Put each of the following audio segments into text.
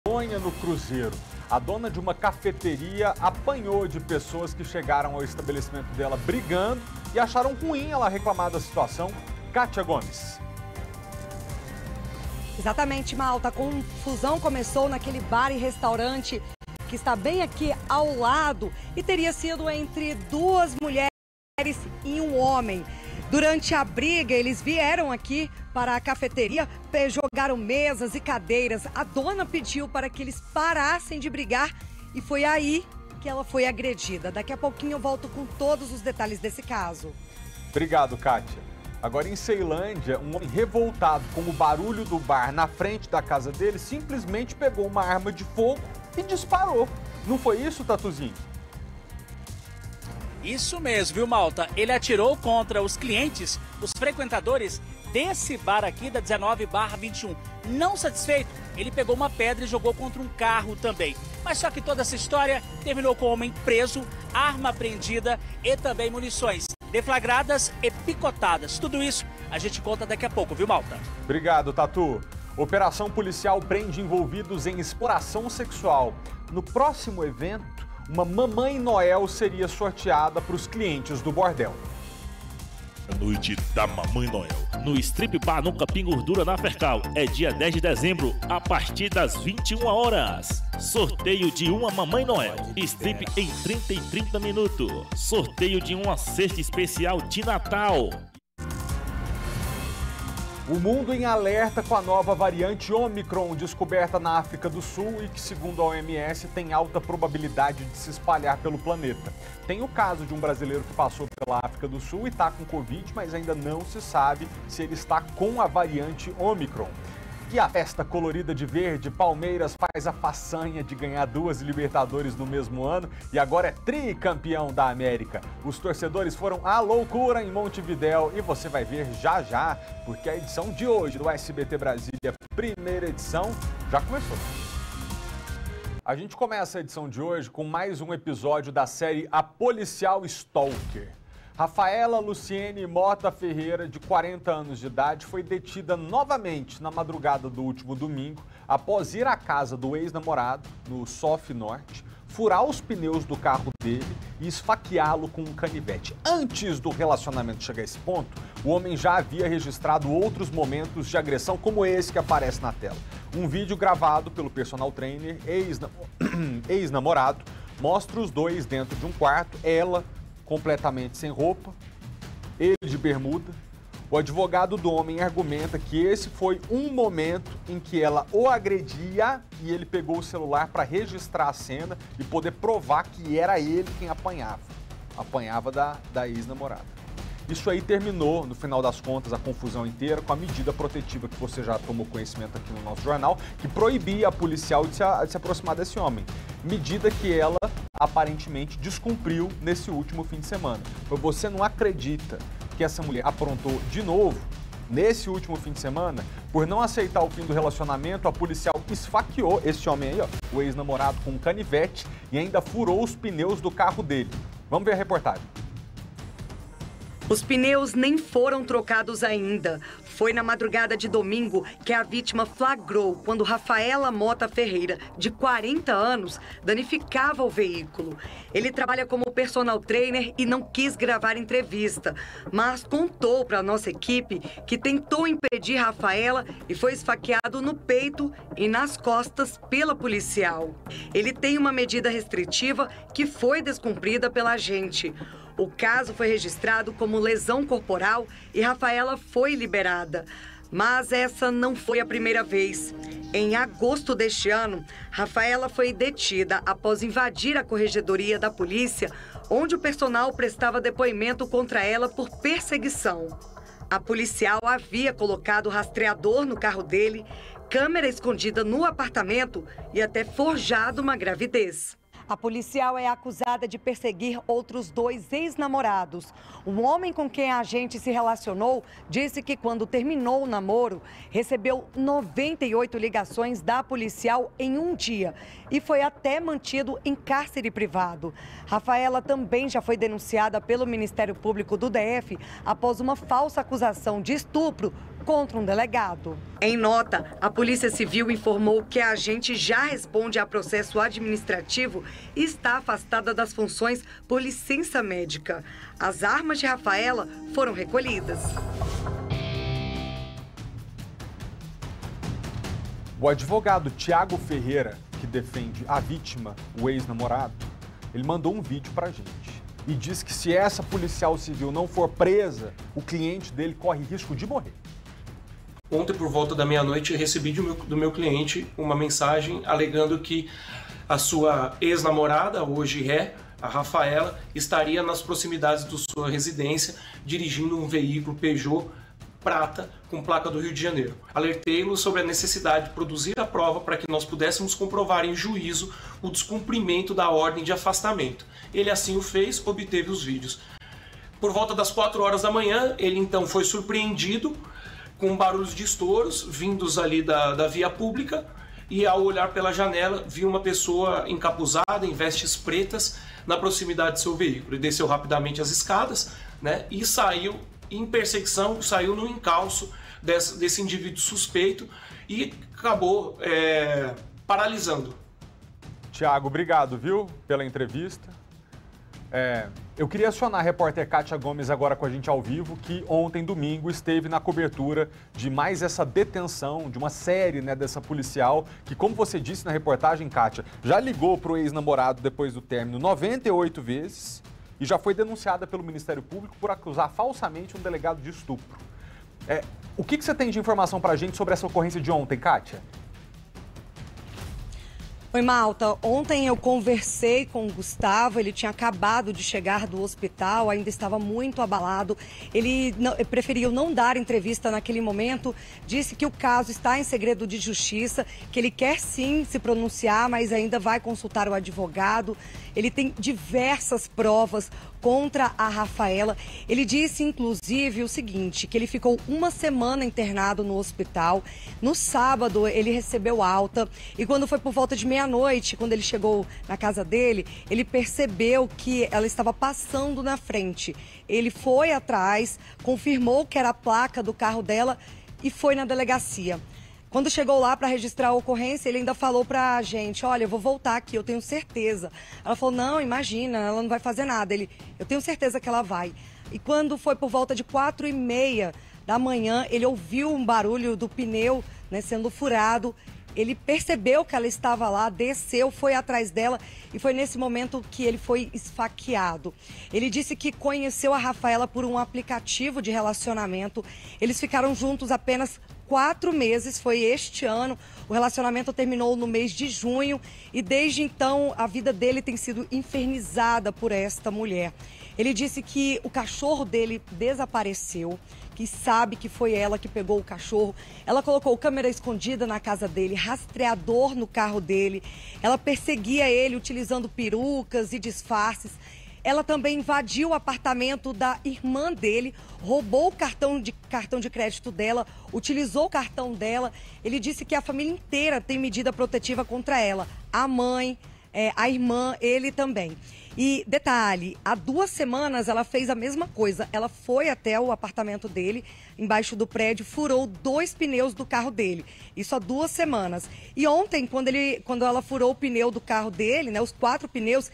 vergonha no Cruzeiro. A dona de uma cafeteria apanhou de pessoas que chegaram ao estabelecimento dela brigando e acharam ruim ela reclamar da situação. Kátia Gomes. Exatamente, Malta. A confusão começou naquele bar e restaurante que está bem aqui ao lado e teria sido entre duas mulheres e um homem. Durante a briga, eles vieram aqui para a cafeteria, jogaram mesas e cadeiras. A dona pediu para que eles parassem de brigar e foi aí que ela foi agredida. Daqui a pouquinho eu volto com todos os detalhes desse caso. Obrigado, Kátia. Agora, em Ceilândia, um homem revoltado com o barulho do bar na frente da casa dele simplesmente pegou uma arma de fogo e disparou. Não foi isso, Tatuzinho? Isso mesmo, viu, Malta? Ele atirou contra os clientes, os frequentadores desse bar aqui da 19/21. Não satisfeito, ele pegou uma pedra e jogou contra um carro também. Mas só que toda essa história terminou com o homem preso, arma apreendida e também munições deflagradas e picotadas. Tudo isso a gente conta daqui a pouco, viu, Malta? Obrigado, Tatu. Operação policial prende envolvidos em exploração sexual. No próximo evento, uma Mamãe Noel seria sorteada para os clientes do bordel. Noite da Mamãe Noel. No Strip Bar no Capim Gordura na Fercal. É dia 10 de dezembro, a partir das 21 horas. Sorteio de uma Mamãe Noel. Strip em 30 e 30 minutos. Sorteio de uma cesta especial de Natal. O mundo em alerta com a nova variante Omicron, descoberta na África do Sul e que, segundo a OMS, tem alta probabilidade de se espalhar pelo planeta. Tem o caso de um brasileiro que passou pela África do Sul e está com Covid, mas ainda não se sabe se ele está com a variante Omicron. E a festa colorida de verde, Palmeiras faz a façanha de ganhar 2 Libertadores no mesmo ano e agora é tricampeão da América. Os torcedores foram à loucura em Montevidéu e você vai ver já já, porque a edição de hoje do SBT Brasília, primeira edição, já começou. A gente começa a edição de hoje com mais um episódio da série A Policial Stalker. Rafaela Luciene Mota Ferreira, de 40 anos de idade, foi detida novamente na madrugada do último domingo após ir à casa do ex-namorado, no Sof Norte, furar os pneus do carro dele e esfaqueá-lo com um canivete. Antes do relacionamento chegar a esse ponto, o homem já havia registrado outros momentos de agressão como esse que aparece na tela. Um vídeo gravado pelo personal trainer, ex-namorado, mostra os dois dentro de um quarto, ela completamente sem roupa, ele de bermuda. O advogado do homem argumenta que esse foi um momento em que ela o agredia e ele pegou o celular para registrar a cena e poder provar que era ele quem apanhava da ex-namorada. Isso aí terminou, no final das contas, a confusão inteira com a medida protetiva que você já tomou conhecimento aqui no nosso jornal, que proibia a policial de se aproximar desse homem. Medida que ela aparentemente descumpriu nesse último fim de semana. Mas você não acredita que essa mulher aprontou de novo nesse último fim de semana? Por não aceitar o fim do relacionamento, a policial esfaqueou esse homem aí, ó, o ex-namorado, com um canivete e ainda furou os pneus do carro dele. Vamos ver a reportagem. Os pneus nem foram trocados ainda. Foi na madrugada de domingo que a vítima flagrou quando Rafaela Mota Ferreira, de 40 anos, danificava o veículo. Ele trabalha como personal trainer e não quis gravar entrevista, mas contou para a nossa equipe que tentou impedir Rafaela e foi esfaqueado no peito e nas costas pela policial. Ele tem uma medida restritiva que foi descumprida pela agente. O caso foi registrado como lesão corporal e Rafaela foi liberada. Mas essa não foi a primeira vez. Em agosto deste ano, Rafaela foi detida após invadir a corregedoria da polícia, onde o personal prestava depoimento contra ela por perseguição. A policial havia colocado rastreador no carro dele, câmera escondida no apartamento e até forjado uma gravidez. A policial é acusada de perseguir outros 2 ex-namorados. Um homem com quem a agente se relacionou disse que quando terminou o namoro, recebeu 98 ligações da policial em um dia e foi até mantido em cárcere privado. Rafaela também já foi denunciada pelo Ministério Público do DF após uma falsa acusação de estupro contra um delegado. Em nota, a Polícia Civil informou que a agente já responde a processo administrativo e está afastada das funções por licença médica. As armas de Rafaela foram recolhidas. O advogado Tiago Ferreira, que defende a vítima, o ex-namorado, ele mandou um vídeo pra gente e diz que se essa policial civil não for presa, o cliente dele corre risco de morrer. Ontem, por volta da meia-noite, eu recebi do meu cliente uma mensagem alegando que a sua ex-namorada, hoje a Rafaela, estaria nas proximidades da sua residência, dirigindo um veículo Peugeot prata com placa do Rio de Janeiro. Alertei-lo sobre a necessidade de produzir a prova para que nós pudéssemos comprovar em juízo o descumprimento da ordem de afastamento. Ele assim o fez, obteve os vídeos. Por volta das 4 horas da manhã, ele então foi surpreendido com barulhos de estouros vindos ali da via pública e, ao olhar pela janela, viu uma pessoa encapuzada em vestes pretas na proximidade de seu veículo. Ele desceu rapidamente as escadas, né, e saiu em perseguição, saiu no encalço desse indivíduo suspeito e acabou paralisando. Tiago, obrigado, viu, pela entrevista. Eu queria acionar a repórter Kátia Gomes agora com a gente ao vivo, que ontem, domingo, esteve na cobertura de mais essa detenção, de uma série, né, dessa policial, que, como você disse na reportagem, Kátia, já ligou para o ex-namorado depois do término 98 vezes e já foi denunciada pelo Ministério Público por acusar falsamente um delegado de estupro. O que você tem de informação para a gente sobre essa ocorrência de ontem, Kátia? Oi, Malta. Ontem eu conversei com o Gustavo, ele tinha acabado de chegar do hospital, ainda estava muito abalado. Ele preferiu não dar entrevista naquele momento, disse que o caso está em segredo de justiça, que ele quer sim se pronunciar, mas ainda vai consultar o advogado. Ele tem diversas provas contra a Rafaela. Ele disse, inclusive, o seguinte, que ele ficou uma semana internado no hospital. No sábado, ele recebeu alta e quando foi por volta de meia-noite, quando ele chegou na casa dele, ele percebeu que ela estava passando na frente. Ele foi atrás, confirmou que era a placa do carro dela e foi na delegacia. Quando chegou lá para registrar a ocorrência, ele ainda falou para a gente, olha, eu vou voltar aqui, eu tenho certeza. Ela falou, não, imagina, ela não vai fazer nada. Ele, eu tenho certeza que ela vai. E quando foi por volta de 4h30 da manhã, ele ouviu um barulho do pneu, né, sendo furado. Ele percebeu que ela estava lá, desceu, foi atrás dela e foi nesse momento que ele foi esfaqueado. Ele disse que conheceu a Rafaela por um aplicativo de relacionamento. Eles ficaram juntos apenas 4 meses, foi este ano. O relacionamento terminou no mês de junho e desde então a vida dele tem sido infernizada por esta mulher. Ele disse que o cachorro dele desapareceu, que sabe que foi ela que pegou o cachorro. Ela colocou câmera escondida na casa dele, rastreador no carro dele. Ela perseguia ele utilizando perucas e disfarces. Ela também invadiu o apartamento da irmã dele, roubou o cartão de crédito dela, utilizou o cartão dela. Ele disse que a família inteira tem medida protetiva contra ela. A mãe, a irmã, ele também. E detalhe, há 2 semanas ela fez a mesma coisa. Ela foi até o apartamento dele, embaixo do prédio, furou 2 pneus do carro dele. Isso há 2 semanas. E ontem, quando ela furou o pneu do carro dele, né, os 4 pneus,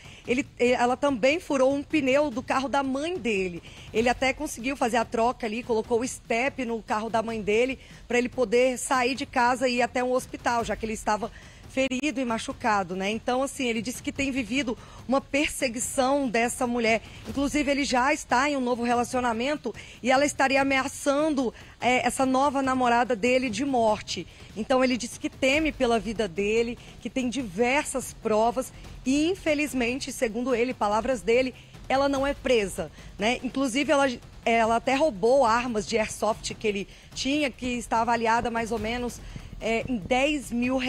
ela também furou um pneu do carro da mãe dele. Ele até conseguiu fazer a troca ali, colocou o step no carro da mãe dele para ele poder sair de casa e ir até um hospital, já que ele estava ferido e machucado, né? Então, assim, ele disse que tem vivido uma perseguição dessa mulher. Inclusive, ele já está em um novo relacionamento e ela estaria ameaçando essa nova namorada dele de morte. Então, ele disse que teme pela vida dele, que tem diversas provas e, infelizmente, segundo ele, palavras dele, ela não é presa, né? Inclusive, ela até roubou armas de airsoft que ele tinha, que está avaliada mais ou menos em R$10 mil,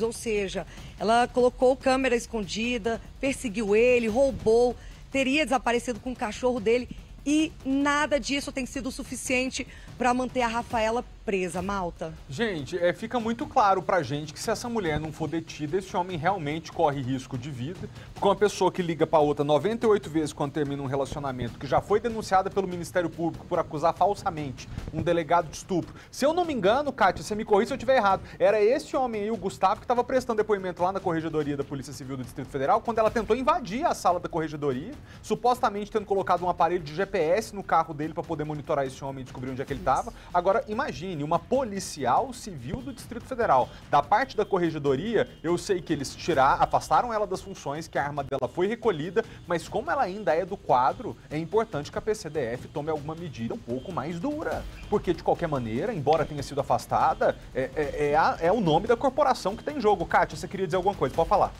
ou seja, ela colocou câmera escondida, perseguiu ele, roubou, teria desaparecido com o cachorro dele e nada disso tem sido suficiente para manter a Rafaela presa, Malta? Gente, fica muito claro pra gente que se essa mulher não for detida, esse homem realmente corre risco de vida. Porque uma pessoa que liga pra outra 98 vezes quando termina um relacionamento, que já foi denunciada pelo Ministério Público por acusar falsamente um delegado de estupro. Se eu não me engano, Kátia, você me corrija se eu estiver errado, era esse homem aí, o Gustavo, que estava prestando depoimento lá na Corregedoria da Polícia Civil do Distrito Federal, quando ela tentou invadir a sala da Corregedoria, supostamente tendo colocado um aparelho de GPS no carro dele para poder monitorar esse homem e descobrir onde é que ele estava. Agora, imagine, uma policial civil do Distrito Federal. Da parte da Corregedoria, eu sei que eles afastaram ela das funções, que a arma dela foi recolhida, mas como ela ainda é do quadro, é importante que a PCDF tome alguma medida um pouco mais dura. Porque, de qualquer maneira, embora tenha sido afastada, é o nome da corporação que tem em jogo. Kátia, você queria dizer alguma coisa? Pode falar.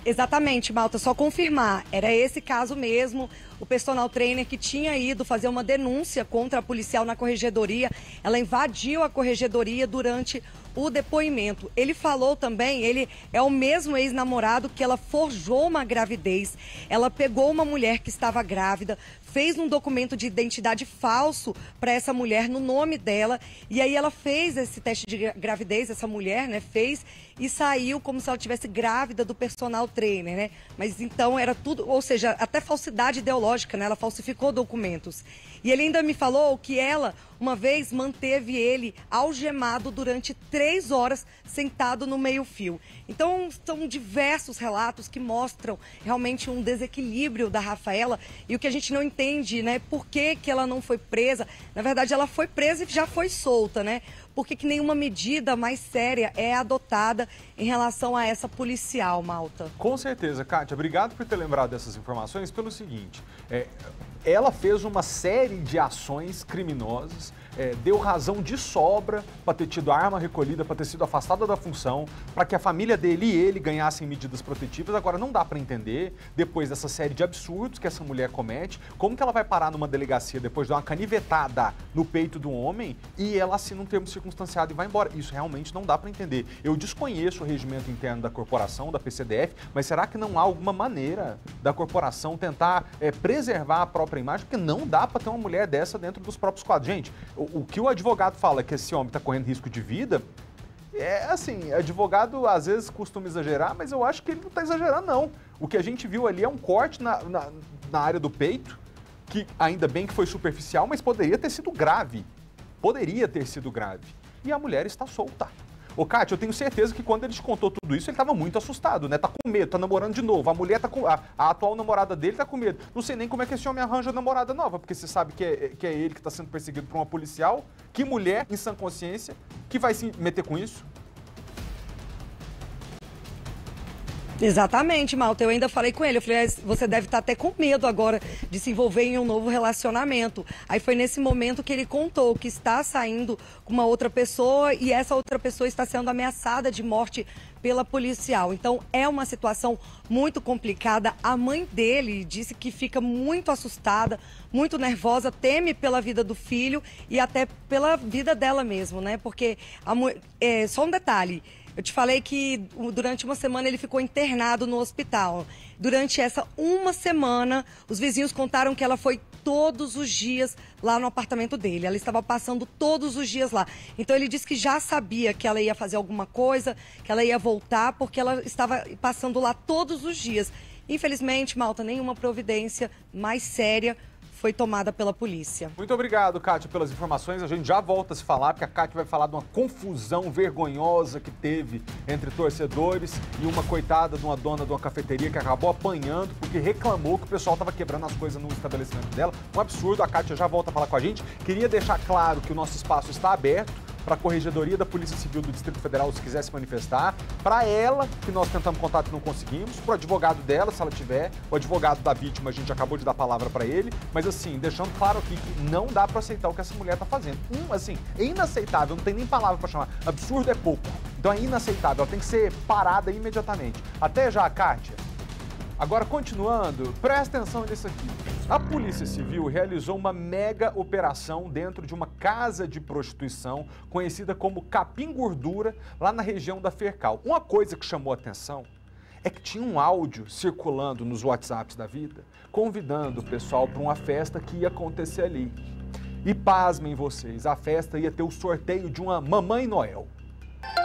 Exatamente, Malta, só confirmar, era esse caso mesmo, o personal trainer que tinha ido fazer uma denúncia contra a policial na corregedoria, ela invadiu a corregedoria durante o depoimento. Ele falou também, ele é o mesmo ex-namorado que ela forjou uma gravidez, ela pegou uma mulher que estava grávida, fez um documento de identidade falso para essa mulher no nome dela, e aí ela fez esse teste de gravidez, essa mulher, né, fez e saiu como se ela estivesse grávida do personal trainer, né? Mas então era tudo, ou seja, até falsidade ideológica, né? Ela falsificou documentos. E ele ainda me falou que ela, uma vez, manteve ele algemado durante 3 horas, sentado no meio-fio. Então, são diversos relatos que mostram realmente um desequilíbrio da Rafaela e o que a gente não entende, né? Por que ela não foi presa? Na verdade, ela foi presa e já foi solta, né? Por que nenhuma medida mais séria é adotada em relação a essa policial, Malta? Com certeza, Kátia. Obrigado por ter lembrado dessas informações pelo seguinte. Ela fez uma série de ações criminosas, deu razão de sobra para ter tido a arma recolhida, para ter sido afastada da função, para que a família dele e ele ganhassem medidas protetivas. Agora, não dá para entender, depois dessa série de absurdos que essa mulher comete, como que ela vai parar numa delegacia depois de uma canivetada no peito do homem e ela assina um termo circunstanciado e vai embora. Isso realmente não dá para entender. Eu desconheço o regimento interno da corporação, da PCDF, mas será que não há alguma maneira da corporação tentar preservar a própria imagem? Porque não dá para ter uma mulher dessa dentro dos próprios quadros. Gente, o que o advogado fala que esse homem está correndo risco de vida, assim, advogado às vezes costuma exagerar, mas eu acho que ele não está exagerando, não. O que a gente viu ali é um corte na área do peito, que ainda bem que foi superficial, mas poderia ter sido grave. Poderia ter sido grave. E a mulher está solta. Ô, Kátia, eu tenho certeza que quando ele te contou tudo isso, ele estava muito assustado, né? Tá com medo, tá namorando de novo. A mulher tá com... A atual namorada dele tá com medo. Não sei nem como é que esse homem arranja namorada nova, porque você sabe que é ele que tá sendo perseguido por uma policial. Que mulher, em sã consciência, que vai se meter com isso? Exatamente, Malta. Eu ainda falei com ele. Eu falei, você deve estar até com medo agora de se envolver em um novo relacionamento. Aí foi nesse momento que ele contou que está saindo com uma outra pessoa e essa outra pessoa está sendo ameaçada de morte pela policial. Então, é uma situação muito complicada. A mãe dele disse que fica muito assustada, muito nervosa, teme pela vida do filho e até pela vida dela mesmo, né? Porque, só um detalhe, eu te falei que durante uma semana ele ficou internado no hospital. Durante essa uma semana, os vizinhos contaram que ela foi todos os dias lá no apartamento dele. Ela estava passando todos os dias lá. Então ele disse que já sabia que ela ia fazer alguma coisa, que ela ia voltar, porque ela estava passando lá todos os dias. Infelizmente, Malta, nenhuma providência mais séria foi tomada pela polícia. Muito obrigado, Kátia, pelas informações. A gente já volta a se falar, porque a Kátia vai falar de uma confusão vergonhosa que teve entre torcedores e uma coitada de uma dona de uma cafeteria que acabou apanhando porque reclamou que o pessoal estava quebrando as coisas no estabelecimento dela. Um absurdo. A Kátia já volta a falar com a gente. Queria deixar claro que o nosso espaço está aberto para a Corregedoria da Polícia Civil do Distrito Federal, se quiser se manifestar, para ela, que nós tentamos contato e não conseguimos, para o advogado dela, se ela tiver, o advogado da vítima, a gente acabou de dar a palavra para ele, mas assim, deixando claro aqui que não dá para aceitar o que essa mulher está fazendo. Assim, é inaceitável, não tem nem palavra para chamar. Absurdo é pouco. Então é inaceitável, ela tem que ser parada imediatamente. Até já, Kátia. Agora, continuando, presta atenção nisso aqui. A Polícia Civil realizou uma mega operação dentro de uma casa de prostituição conhecida como Capim Gordura, lá na região da Fercal. Uma coisa que chamou a atenção é que tinha um áudio circulando nos WhatsApps da vida, convidando o pessoal para uma festa que ia acontecer ali. E pasmem vocês, a festa ia ter o sorteio de uma Mamãe Noel.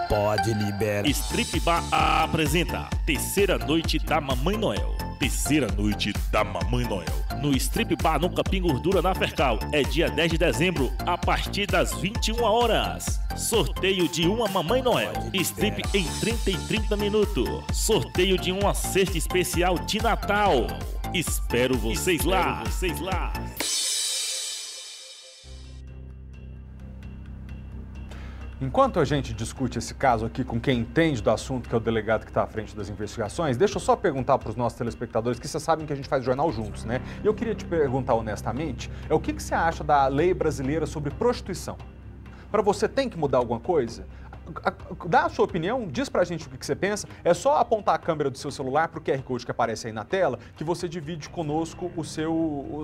Pode liberar. Strip Bar apresenta Terceira Noite da Mamãe Noel. Terceira Noite da Mamãe Noel. No Strip Bar no Capim Gordura, na Fercal. É dia 10 de dezembro, a partir das 21 horas. Sorteio de uma Mamãe Noel. Strip em 30 e 30 minutos. Sorteio de uma cesta especial de Natal. Espero vocês lá. Enquanto a gente discute esse caso aqui com quem entende do assunto, que é o delegado que está à frente das investigações, deixa eu só perguntar para os nossos telespectadores, que vocês sabem que a gente faz jornal juntos, né? E eu queria te perguntar honestamente, o que você acha da lei brasileira sobre prostituição? Para você tem que mudar alguma coisa? Dá a sua opinião, diz pra gente o que você pensa. É só apontar a câmera do seu celular pro QR Code que aparece aí na tela, que você divide conosco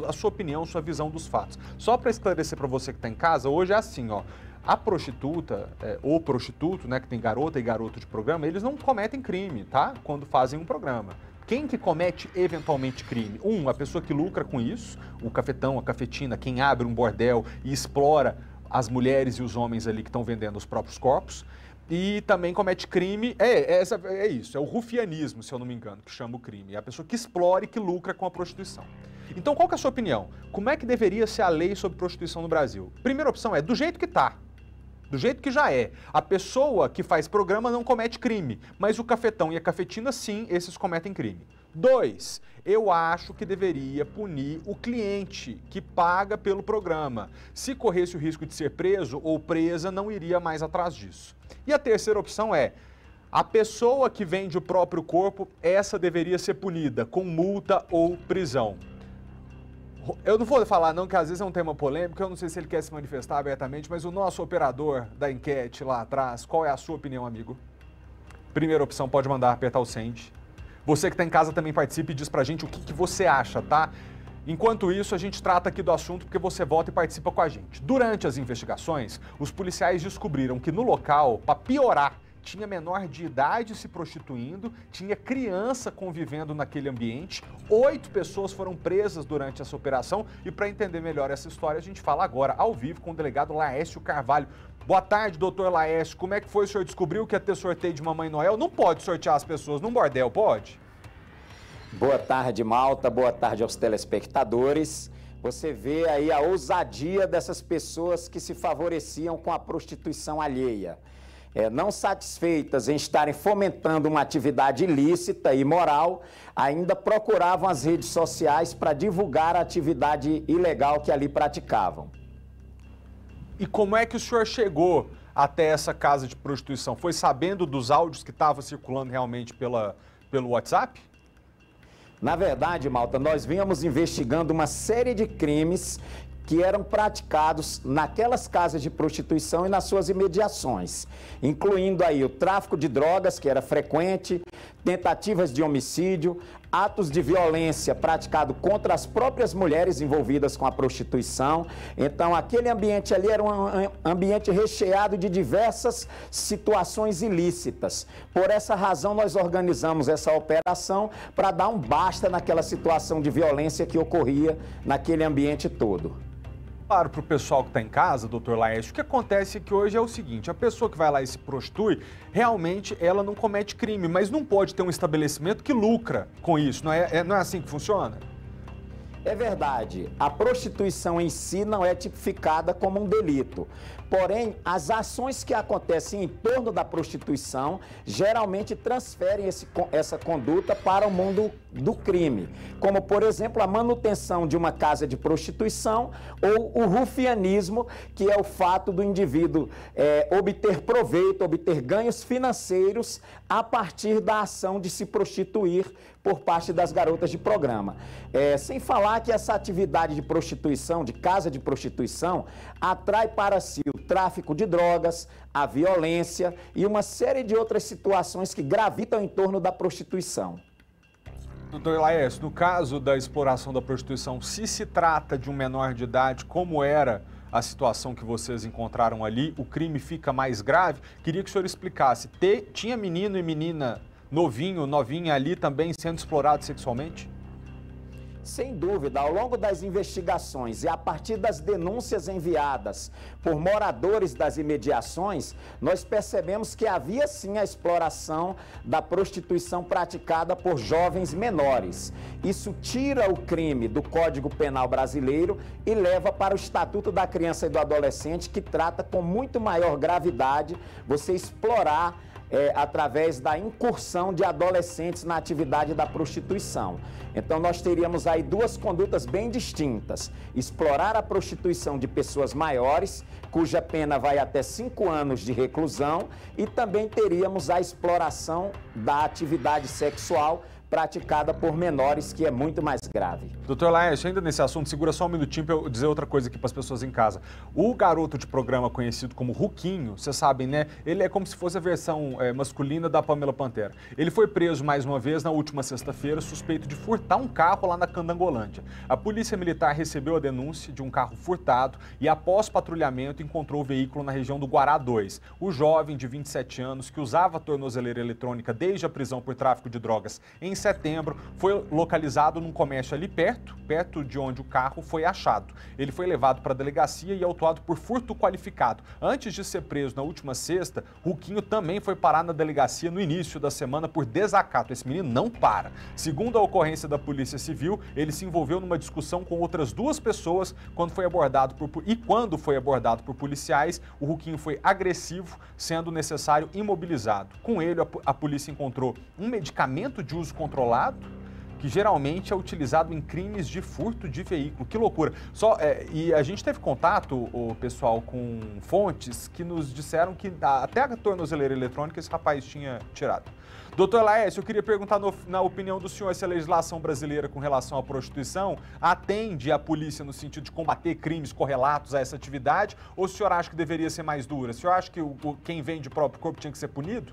a sua opinião, sua visão dos fatos. Só para esclarecer para você que está em casa, hoje é assim, ó. A prostituta, ou prostituto, né, que tem garota e garoto de programa, eles não cometem crime, tá? Quando fazem um programa. Quem que comete eventualmente crime? A pessoa que lucra com isso, o cafetão, a cafetina, quem abre um bordel e explora as mulheres e os homens ali que estão vendendo os próprios corpos. E também comete crime, é isso, é o rufianismo, se eu não me engano, que chama o crime. É a pessoa que explora e que lucra com a prostituição. Então, qual que é a sua opinião? Como é que deveria ser a lei sobre prostituição no Brasil? Primeira opção é do jeito que tá. Do jeito que já é. A pessoa que faz programa não comete crime, mas o cafetão e a cafetina, sim, esses cometem crime. 2, eu acho que deveria punir o cliente que paga pelo programa. Se corresse o risco de ser preso ou presa, não iria mais atrás disso. E a terceira opção é, a pessoa que vende o próprio corpo, essa deveria ser punida com multa ou prisão. Eu não vou falar não, que às vezes é um tema polêmico, eu não sei se ele quer se manifestar abertamente, mas o nosso operador da enquete lá atrás, qual é a sua opinião, amigo? Primeira opção, pode mandar apertar o send. Você que está em casa também participe e diz pra gente o que você acha, tá? Enquanto isso, a gente trata aqui do assunto porque você vota e participa com a gente. Durante as investigações, os policiais descobriram que no local, para piorar, tinha menor de idade se prostituindo, tinha criança convivendo naquele ambiente, 8 pessoas foram presas durante essa operação e para entender melhor essa história, a gente fala agora, ao vivo, com o delegado Laércio Carvalho. Boa tarde, doutor Laércio. Como é que foi? O senhor descobriu que ia ter sorteio de Mamãe Noel? Não pode sortear as pessoas num bordel, pode? Boa tarde, Malta. Boa tarde aos telespectadores. Você vê aí a ousadia dessas pessoas que se favoreciam com a prostituição alheia. Não satisfeitas em estarem fomentando uma atividade ilícita e imoral, ainda procuravam as redes sociais para divulgar a atividade ilegal que ali praticavam. E como é que o senhor chegou até essa casa de prostituição? Foi sabendo dos áudios que estavam circulando realmente pelo WhatsApp? Na verdade, Malta, nós vínhamos investigando uma série de crimes que eram praticados naquelas casas de prostituição e nas suas imediações, incluindo aí o tráfico de drogas, que era frequente, tentativas de homicídio, atos de violência praticado contra as próprias mulheres envolvidas com a prostituição. Então, aquele ambiente ali era um ambiente recheado de diversas situações ilícitas. Por essa razão, nós organizamos essa operação para dar um basta naquela situação de violência que ocorria naquele ambiente todo. Claro, para o pessoal que está em casa, doutor Laércio, o que acontece é que hoje é o seguinte, a pessoa que vai lá e se prostitui, realmente ela não comete crime, mas não pode ter um estabelecimento que lucra com isso, não é assim que funciona? É verdade, a prostituição em si não é tipificada como um delito. Porém, as ações que acontecem em torno da prostituição geralmente transferem essa conduta para o mundo do crime. Como, por exemplo, a manutenção de uma casa de prostituição ou o rufianismo, que é o fato do indivíduo obter proveito, obter ganhos financeiros a partir da ação de se prostituir por parte das garotas de programa. Sem falar que essa atividade de prostituição, de casa de prostituição, atrai para si o tráfico de drogas, a violência e uma série de outras situações que gravitam em torno da prostituição. Doutor Laércio, no caso da exploração da prostituição, se trata de um menor de idade, como era a situação que vocês encontraram ali, o crime fica mais grave? Queria que o senhor explicasse. Tinha menino e menina novinho, novinha ali também sendo explorados sexualmente? Sem dúvida, ao longo das investigações e a partir das denúncias enviadas por moradores das imediações, nós percebemos que havia sim a exploração da prostituição praticada por jovens menores. Isso tira o crime do Código Penal brasileiro e leva para o Estatuto da Criança e do Adolescente, que trata com muito maior gravidade você explorar através da incursão de adolescentes na atividade da prostituição. Então nós teríamos aí duas condutas bem distintas: explorar a prostituição de pessoas maiores, cuja pena vai até 5 anos de reclusão, e também teríamos a exploração da atividade sexual praticada por menores, que é muito mais grave. Doutor Laércio, ainda nesse assunto, segura só um minutinho para eu dizer outra coisa aqui para as pessoas em casa. O garoto de programa conhecido como Ruquinho, vocês sabem, né? Ele é como se fosse a versão masculina da Pamela Pantera. Ele foi preso mais uma vez na última sexta-feira, suspeito de furtar um carro lá na Candangolândia. A polícia militar recebeu a denúncia de um carro furtado e, após patrulhamento, encontrou o veículo na região do Guará 2. O jovem de 27 anos, que usava tornozeleira eletrônica desde a prisão por tráfico de drogas em setembro, foi localizado num comércio ali perto de onde o carro foi achado. Ele foi levado para a delegacia e autuado por furto qualificado. Antes de ser preso na última sexta, Ruquinho também foi parar na delegacia no início da semana por desacato. Esse menino não para. Segundo a ocorrência da Polícia Civil, ele se envolveu numa discussão com outras 2 pessoas quando foi abordado por policiais. O Ruquinho foi agressivo, sendo necessário imobilizado. Com ele, a polícia encontrou um medicamento de uso controlado, que geralmente é utilizado em crimes de furto de veículo. Que loucura! E a gente teve contato, pessoal, com fontes que nos disseram que até a tornozeleira eletrônica esse rapaz tinha tirado. Doutor Laércio, eu queria perguntar, na opinião do senhor, se a legislação brasileira com relação à prostituição atende a polícia no sentido de combater crimes correlatos a essa atividade, ou o senhor acha que deveria ser mais dura? O senhor acha que quem vende o próprio corpo tinha que ser punido?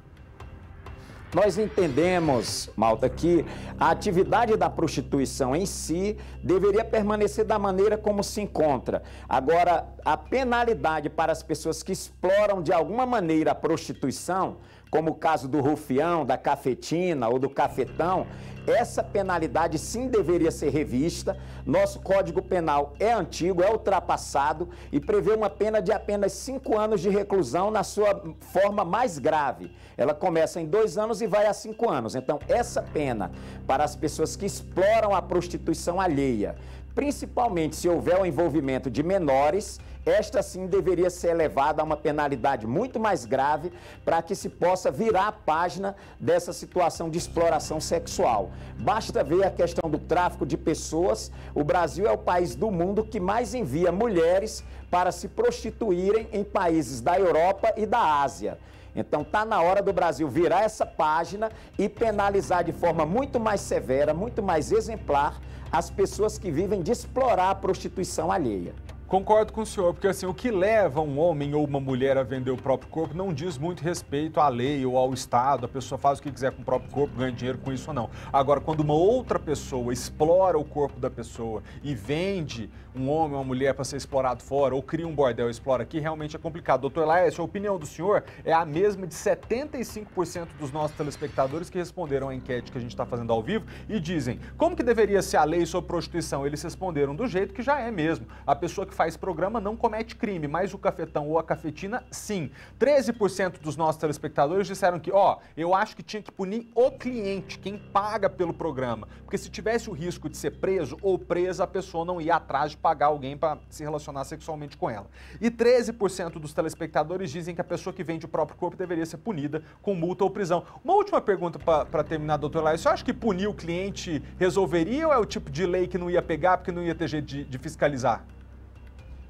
Nós entendemos, Malta, que a atividade da prostituição em si deveria permanecer da maneira como se encontra. Agora, a penalidade para as pessoas que exploram de alguma maneira a prostituição, como o caso do rufião, da cafetina ou do cafetão, essa penalidade sim deveria ser revista. Nosso Código Penal é antigo, é ultrapassado e prevê uma pena de apenas 5 anos de reclusão na sua forma mais grave. Ela começa em 2 anos e vai a 5 anos. Então, essa pena para as pessoas que exploram a prostituição alheia, principalmente se houver o envolvimento de menores, esta sim deveria ser elevada a uma penalidade muito mais grave para que se possa virar a página dessa situação de exploração sexual. Basta ver a questão do tráfico de pessoas. O Brasil é o país do mundo que mais envia mulheres para se prostituírem em países da Europa e da Ásia. Então está na hora do Brasil virar essa página e penalizar de forma muito mais severa, muito mais exemplar, as pessoas que vivem de explorar a prostituição alheia. Concordo com o senhor, porque assim, o que leva um homem ou uma mulher a vender o próprio corpo não diz muito respeito à lei ou ao Estado. A pessoa faz o que quiser com o próprio corpo, ganha dinheiro com isso ou não. Agora, quando uma outra pessoa explora o corpo da pessoa e vende um homem ou uma mulher para ser explorado fora, ou cria um bordel e explora aqui, realmente é complicado. Doutor Laércio, a opinião do senhor é a mesma de 75% dos nossos telespectadores que responderam à enquete que a gente está fazendo ao vivo e dizem: como que deveria ser a lei sobre prostituição? Eles responderam do jeito que já é mesmo. A pessoa que faz programa não comete crime, mas o cafetão ou a cafetina, sim. 13% dos nossos telespectadores disseram que, eu acho que tinha que punir o cliente, quem paga pelo programa. Porque se tivesse o risco de ser preso ou presa, a pessoa não ia atrás de pagar alguém para se relacionar sexualmente com ela. E 13% dos telespectadores dizem que a pessoa que vende o próprio corpo deveria ser punida com multa ou prisão. Uma última pergunta para terminar, doutor Laércio. Você acha que punir o cliente resolveria ou é o tipo de lei que não ia pegar porque não ia ter jeito de fiscalizar?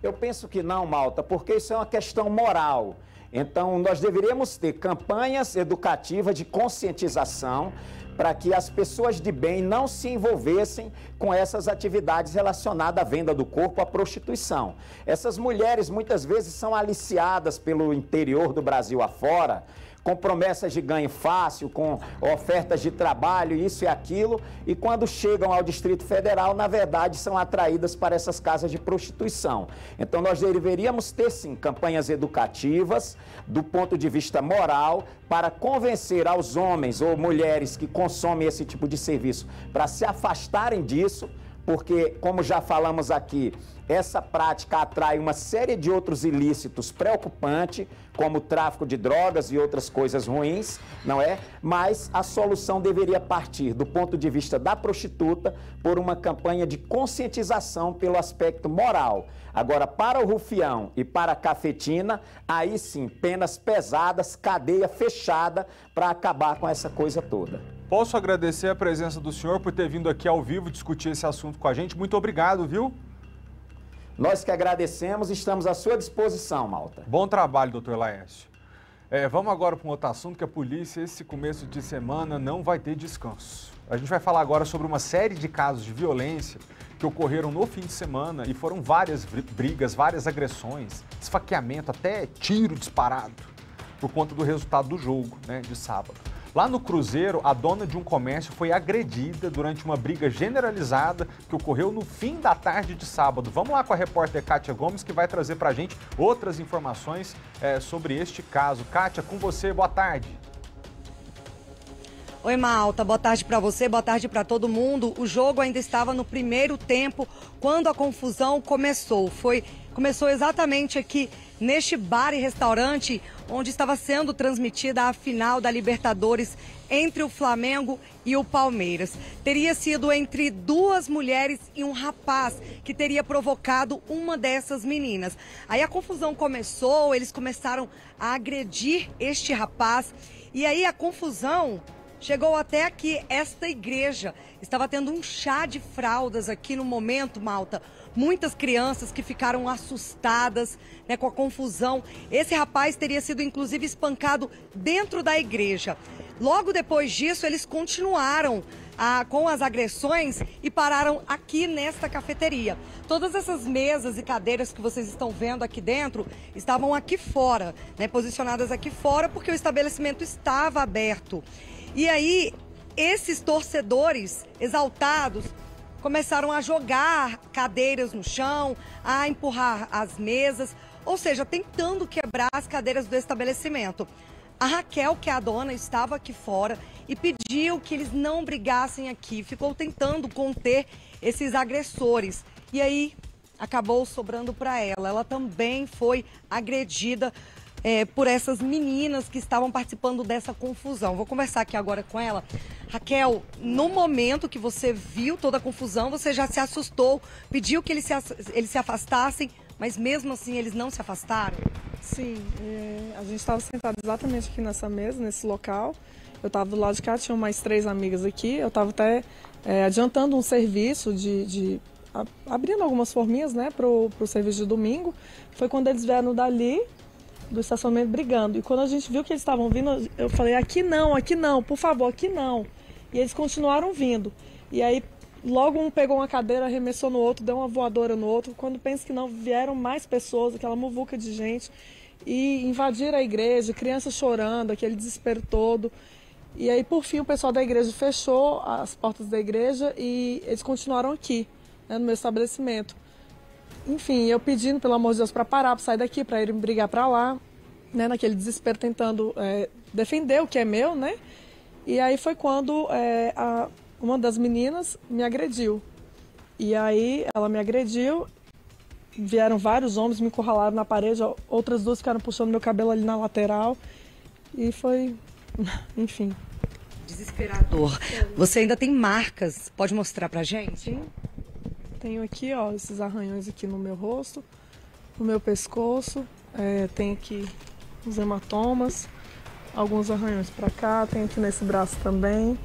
Eu penso que não, Malta, porque isso é uma questão moral. Então, nós deveríamos ter campanhas educativas de conscientização para que as pessoas de bem não se envolvessem com essas atividades relacionadas à venda do corpo, à prostituição. Essas mulheres muitas vezes são aliciadas pelo interior do Brasil afora, com promessas de ganho fácil, com ofertas de trabalho, isso e aquilo, e quando chegam ao Distrito Federal, na verdade, são atraídas para essas casas de prostituição. Então, nós deveríamos ter, sim, campanhas educativas, do ponto de vista moral, para convencer aos homens ou mulheres que consomem esse tipo de serviço para se afastarem disso, porque, como já falamos aqui, essa prática atrai uma série de outros ilícitos preocupantes, como o tráfico de drogas e outras coisas ruins, não é? Mas a solução deveria partir, do ponto de vista da prostituta, por uma campanha de conscientização pelo aspecto moral. Agora, para o rufião e para a cafetina, aí sim, penas pesadas, cadeia fechada para acabar com essa coisa toda. Posso agradecer a presença do senhor por ter vindo aqui ao vivo discutir esse assunto com a gente. Muito obrigado, viu? Nós que agradecemos, estamos à sua disposição, Malta. Bom trabalho, doutor Laércio. Vamos agora para um outro assunto, que a polícia, esse começo de semana, não vai ter descanso. A gente vai falar agora sobre uma série de casos de violência que ocorreram no fim de semana e foram várias brigas, várias agressões, esfaqueamento, até tiro disparado, por conta do resultado do jogo, né, de sábado. Lá no Cruzeiro, a dona de um comércio foi agredida durante uma briga generalizada que ocorreu no fim da tarde de sábado. Vamos lá com a repórter Kátia Gomes, que vai trazer para a gente outras informações sobre este caso. Kátia, com você, boa tarde. Oi, Malta, boa tarde para você, boa tarde para todo mundo. O jogo ainda estava no primeiro tempo quando a confusão começou. Começou exatamente aqui neste bar e restaurante onde estava sendo transmitida a final da Libertadores entre o Flamengo e o Palmeiras. Teria sido entre duas mulheres e um rapaz que teria provocado uma dessas meninas. Aí a confusão começou, eles começaram a agredir este rapaz e aí a confusão chegou até aqui, esta igreja. Estava tendo um chá de fraldas aqui no momento, Malta. Muitas crianças que ficaram assustadas, né, com a confusão. Esse rapaz teria sido, inclusive, espancado dentro da igreja. Logo depois disso, eles continuaram com as agressões e pararam aqui nesta cafeteria. Todas essas mesas e cadeiras que vocês estão vendo aqui dentro estavam aqui fora, né, posicionadas aqui fora, porque o estabelecimento estava aberto. E aí, esses torcedores exaltados começaram a jogar cadeiras no chão, a empurrar as mesas, ou seja, tentando quebrar as cadeiras do estabelecimento. A Raquel, que é a dona, estava aqui fora e pediu que eles não brigassem aqui, ficou tentando conter esses agressores. E aí, acabou sobrando para ela. Ela também foi agredida por essas meninas que estavam participando dessa confusão. Vou conversar aqui agora com ela. Raquel, no momento que você viu toda a confusão, você já se assustou, pediu que eles se afastassem, mas mesmo assim eles não se afastaram? Sim, a gente estava sentado exatamente aqui nessa mesa, nesse local. Eu estava do lado de cá, tinham mais 3 amigas aqui. Eu estava até adiantando um serviço abrindo algumas forminhas, né, para o serviço de domingo. Foi quando eles vieram dali do estacionamento brigando. E quando a gente viu que eles estavam vindo, eu falei, aqui não, por favor, aqui não. E eles continuaram vindo. E aí, logo um pegou uma cadeira, arremessou no outro, deu uma voadora no outro. Quando pensa que não, vieram mais pessoas, aquela muvuca de gente, e invadiram a igreja, crianças chorando, aquele desespero todo. E aí, por fim, o pessoal da igreja fechou as portas da igreja e eles continuaram aqui, né, no meu estabelecimento. Enfim, eu pedindo, pelo amor de Deus, para parar, para sair daqui, para irem brigar para lá, né, naquele desespero, tentando defender o que é meu, né? E aí foi quando uma das meninas me agrediu. E aí ela me agrediu, vieram vários homens, me encurralaram na parede, outras 2 ficaram puxando meu cabelo ali na lateral. E foi, enfim. Desesperador. Você ainda tem marcas, pode mostrar pra gente? Sim. Tenho aqui, ó, esses arranhões aqui no meu rosto, no meu pescoço, tem aqui os hematomas, alguns arranhões pra cá, tem aqui nesse braço também.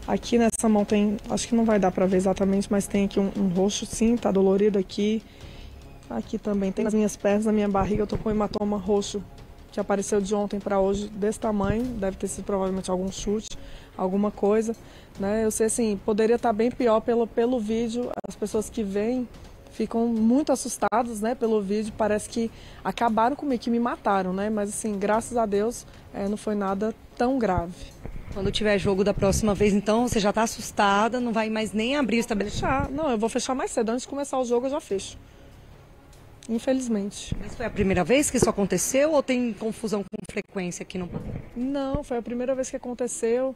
Aqui nessa mão tem, acho que não vai dar pra ver exatamente, mas tem aqui um roxo sim, tá dolorido aqui. Aqui também tem nas minhas pernas, na minha barriga, eu tô com um hematoma roxo que apareceu de ontem pra hoje desse tamanho, deve ter sido provavelmente algum chute, alguma coisa, né? Eu sei assim, poderia estar bem pior pelo vídeo, as pessoas que veem ficam muito assustadas, né, pelo vídeo, parece que acabaram comigo, que me mataram, né? Mas assim, graças a Deus, não foi nada tão grave. Quando tiver jogo da próxima vez, então, você já está assustada, não vai mais nem abrir o estabelecimento? Não, eu vou fechar mais cedo, antes de começar o jogo eu já fecho. Infelizmente. Mas foi a primeira vez que isso aconteceu ou tem confusão com frequência aqui no bar? Não, foi a primeira vez que aconteceu.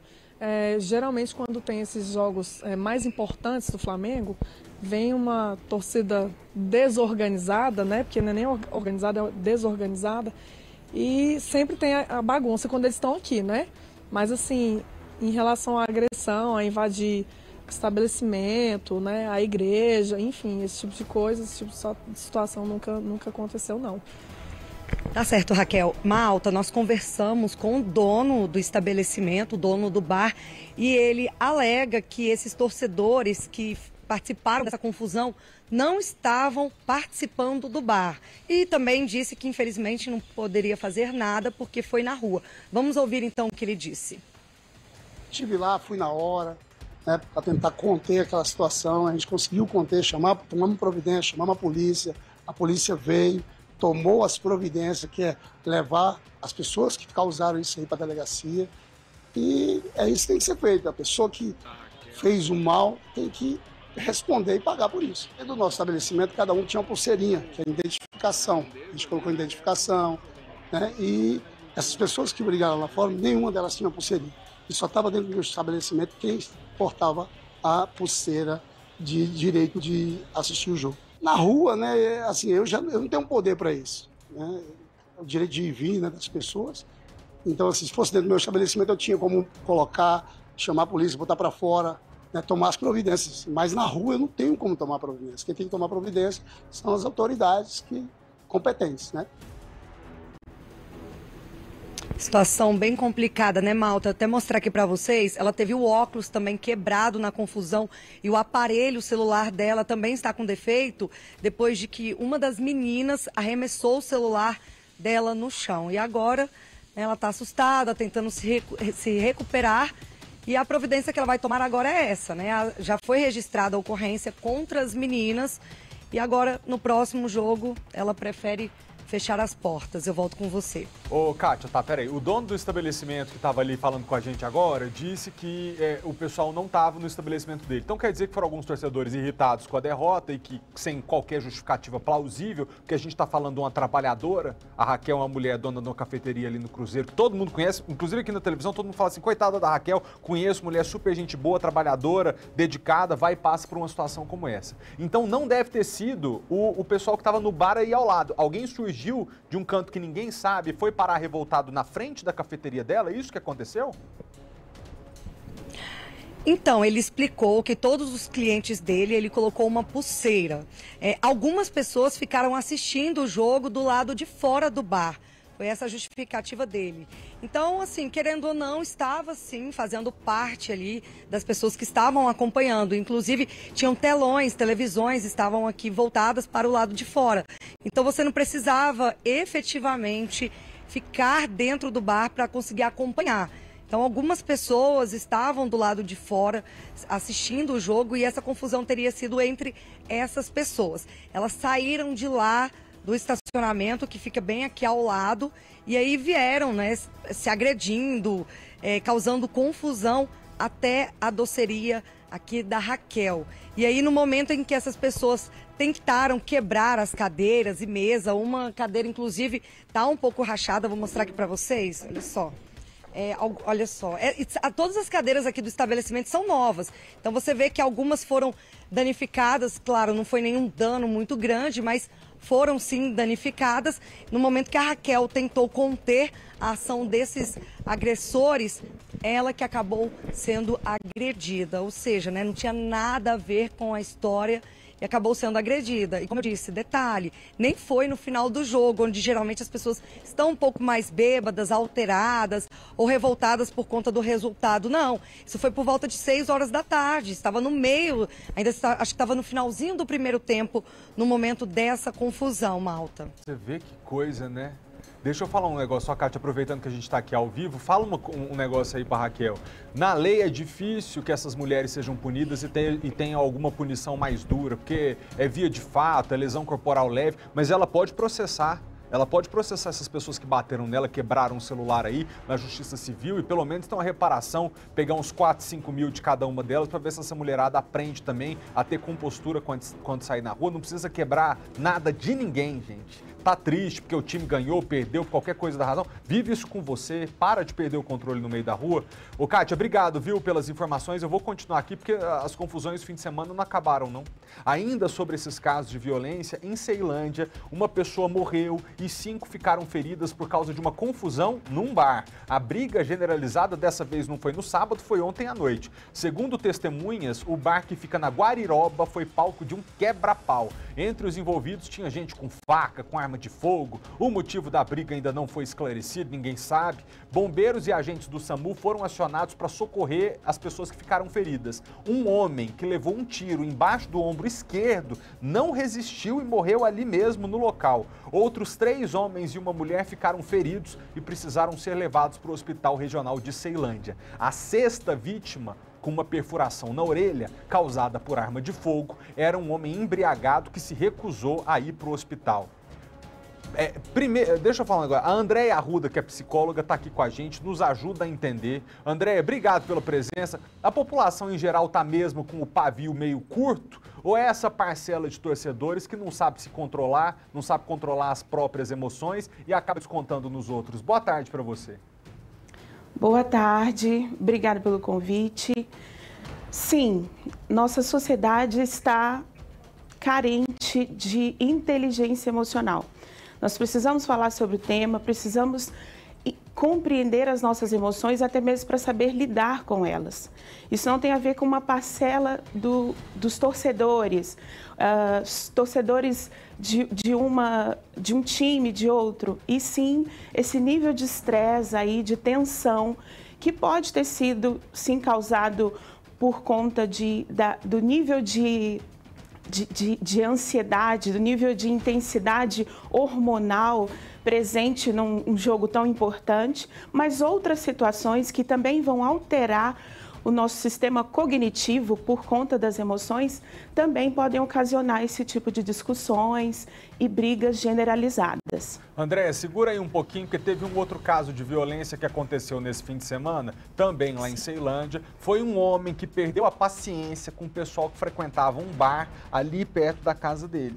Geralmente, quando tem esses jogos mais importantes do Flamengo, vem uma torcida desorganizada, né? Porque não é nem organizada, é desorganizada. E sempre tem a bagunça quando eles estão aqui, né? Mas, assim, em relação à agressão, a invadir estabelecimento, né? A igreja, enfim, esse tipo de coisa, esse tipo de situação nunca aconteceu, não. Tá certo, Raquel. Malta, nós conversamos com o dono do estabelecimento, o dono do bar, e ele alega que esses torcedores que participaram dessa confusão não estavam participando do bar. E também disse que, infelizmente, não poderia fazer nada porque foi na rua. Vamos ouvir, então, o que ele disse. Estive lá, fui na hora, né, para tentar conter aquela situação. A gente conseguiu conter, tomamos providência, chamamos a polícia veio, tomou as providências, que é levar as pessoas que causaram isso aí para a delegacia. E é isso que tem que ser feito. A pessoa que fez o mal tem que responder e pagar por isso. E do nosso estabelecimento, cada um tinha uma pulseirinha, que é identificação. A gente colocou identificação, né? E essas pessoas que brigaram lá fora, nenhuma delas tinha pulseirinha. E só estava dentro do estabelecimento quem portava a pulseira de direito de assistir o jogo. Na rua, né, assim, eu não tenho poder para isso, né? O direito de ir e vir, né, das pessoas. Então, assim, se fosse dentro do meu estabelecimento, eu tinha como colocar, chamar a polícia, botar para fora, né, tomar as providências. Mas na rua eu não tenho como tomar providência. Quem tem que tomar providência são as autoridades competentes, né? Situação bem complicada, né, Malta? Até mostrar aqui para vocês, ela teve o óculos também quebrado na confusão e o aparelho celular dela também está com defeito depois de que uma das meninas arremessou o celular dela no chão. E agora ela está assustada, tentando se recuperar. E a providência que ela vai tomar agora é essa, né? Já foi registrada a ocorrência contra as meninas e agora, no próximo jogo, ela prefere fechar as portas. Eu volto com você. Ô, Kátia, tá, peraí. O dono do estabelecimento que estava ali falando com a gente agora disse que o pessoal não estava no estabelecimento dele. Então quer dizer que foram alguns torcedores irritados com a derrota e que sem qualquer justificativa plausível, porque a gente está falando de uma trabalhadora, a Raquel é uma mulher dona de uma cafeteria ali no Cruzeiro, que todo mundo conhece, inclusive aqui na televisão, todo mundo fala assim, coitada da Raquel, conheço, mulher super gente boa, trabalhadora, dedicada, vai e passa por uma situação como essa. Então não deve ter sido o pessoal que estava no bar aí ao lado. Alguém surgiu de um canto que ninguém sabe, foi parar revoltado na frente da cafeteria dela? É isso que aconteceu? Então, ele explicou que todos os clientes dele, ele colocou uma pulseira. Algumas pessoas ficaram assistindo o jogo do lado de fora do bar. Foi essa a justificativa dele. Então, assim, querendo ou não, estava, sim, fazendo parte ali das pessoas que estavam acompanhando. Inclusive, tinham telões, televisões estavam aqui voltadas para o lado de fora. Então, você não precisava efetivamente ficar dentro do bar para conseguir acompanhar. Então, algumas pessoas estavam do lado de fora assistindo o jogo e essa confusão teria sido entre essas pessoas. Elas saíram de lá do estacionamento, que fica bem aqui ao lado, e aí vieram, né, se agredindo, causando confusão até a doceria aqui da Raquel. E aí, no momento em que essas pessoas tentaram quebrar as cadeiras e mesa, uma cadeira, inclusive, tá um pouco rachada, vou mostrar aqui para vocês, olha só. Olha só, todas as cadeiras aqui do estabelecimento são novas, então você vê que algumas foram danificadas, claro, não foi nenhum dano muito grande, mas foram sim danificadas. No momento que a Raquel tentou conter a ação desses agressores, ela que acabou sendo agredida, ou seja, né, não tinha nada a ver com a história e acabou sendo agredida. E como eu disse, detalhe, nem foi no final do jogo, onde geralmente as pessoas estão um pouco mais bêbadas, alteradas ou revoltadas por conta do resultado. Não, isso foi por volta de 6 horas da tarde, estava no meio, acho que estava no finalzinho do primeiro tempo, no momento dessa confusão, Malta. Você vê que coisa, né? Deixa eu falar um negócio, só, Kátia, aproveitando que a gente está aqui ao vivo, fala um negócio aí para Raquel. Na lei é difícil que essas mulheres sejam punidas e tenham alguma punição mais dura, porque é via de fato, é lesão corporal leve, mas ela pode processar. Ela pode processar essas pessoas que bateram nela, quebraram o celular aí na Justiça Civil e pelo menos ter uma reparação, pegar uns 4, 5 mil de cada uma delas para ver se essa mulherada aprende também a ter compostura quando sair na rua. Não precisa quebrar nada de ninguém, gente. Tá triste porque o time ganhou, perdeu, qualquer coisa da razão. Vive isso com você, para de perder o controle no meio da rua. Ô, Kátia, obrigado, viu, pelas informações. Eu vou continuar aqui porque as confusões do fim de semana não acabaram, não. Ainda sobre esses casos de violência, em Ceilândia, uma pessoa morreu e 5 ficaram feridas por causa de uma confusão num bar. A briga generalizada dessa vez não foi no sábado, foi ontem à noite. Segundo testemunhas, o bar que fica na Guariroba foi palco de um quebra-pau. Entre os envolvidos tinha gente com faca, com arma de fogo. O motivo da briga ainda não foi esclarecido, ninguém sabe. Bombeiros e agentes do SAMU foram acionados para socorrer as pessoas que ficaram feridas. Um homem que levou um tiro embaixo do ombro esquerdo não resistiu e morreu ali mesmo no local. Outros 3 homens e uma mulher ficaram feridos e precisaram ser levados para o Hospital Regional de Ceilândia. A 6ª vítima, com uma perfuração na orelha causada por arma de fogo, era um homem embriagado que se recusou a ir para o hospital. Primeiro, deixa eu falar agora, a Andréia Arruda, que é psicóloga, está aqui com a gente, nos ajuda a entender. Andréia, obrigado pela presença. A população em geral está mesmo com o pavio meio curto? Ou é essa parcela de torcedores que não sabe se controlar, não sabe controlar as próprias emoções e acaba descontando nos outros? Boa tarde para você. Boa tarde, obrigada pelo convite. Sim, nossa sociedade está carente de inteligência emocional. Nós precisamos falar sobre o tema, precisamos compreender as nossas emoções, até mesmo para saber lidar com elas. Isso não tem a ver com uma parcela dos torcedores, torcedores de um time, de outro, e sim esse nível de estresse aí, de tensão, que pode ter sido, sim, causado por conta do nível de ansiedade, do nível de intensidade hormonal presente num jogo tão importante, mas outras situações que também vão alterar o nosso sistema cognitivo por conta das emoções também podem ocasionar esse tipo de discussões e brigas generalizadas. Andréia, segura aí um pouquinho, porque teve um outro caso de violência que aconteceu nesse fim de semana, também lá em Ceilândia. Foi um homem que perdeu a paciência com o pessoal que frequentava um bar ali perto da casa dele.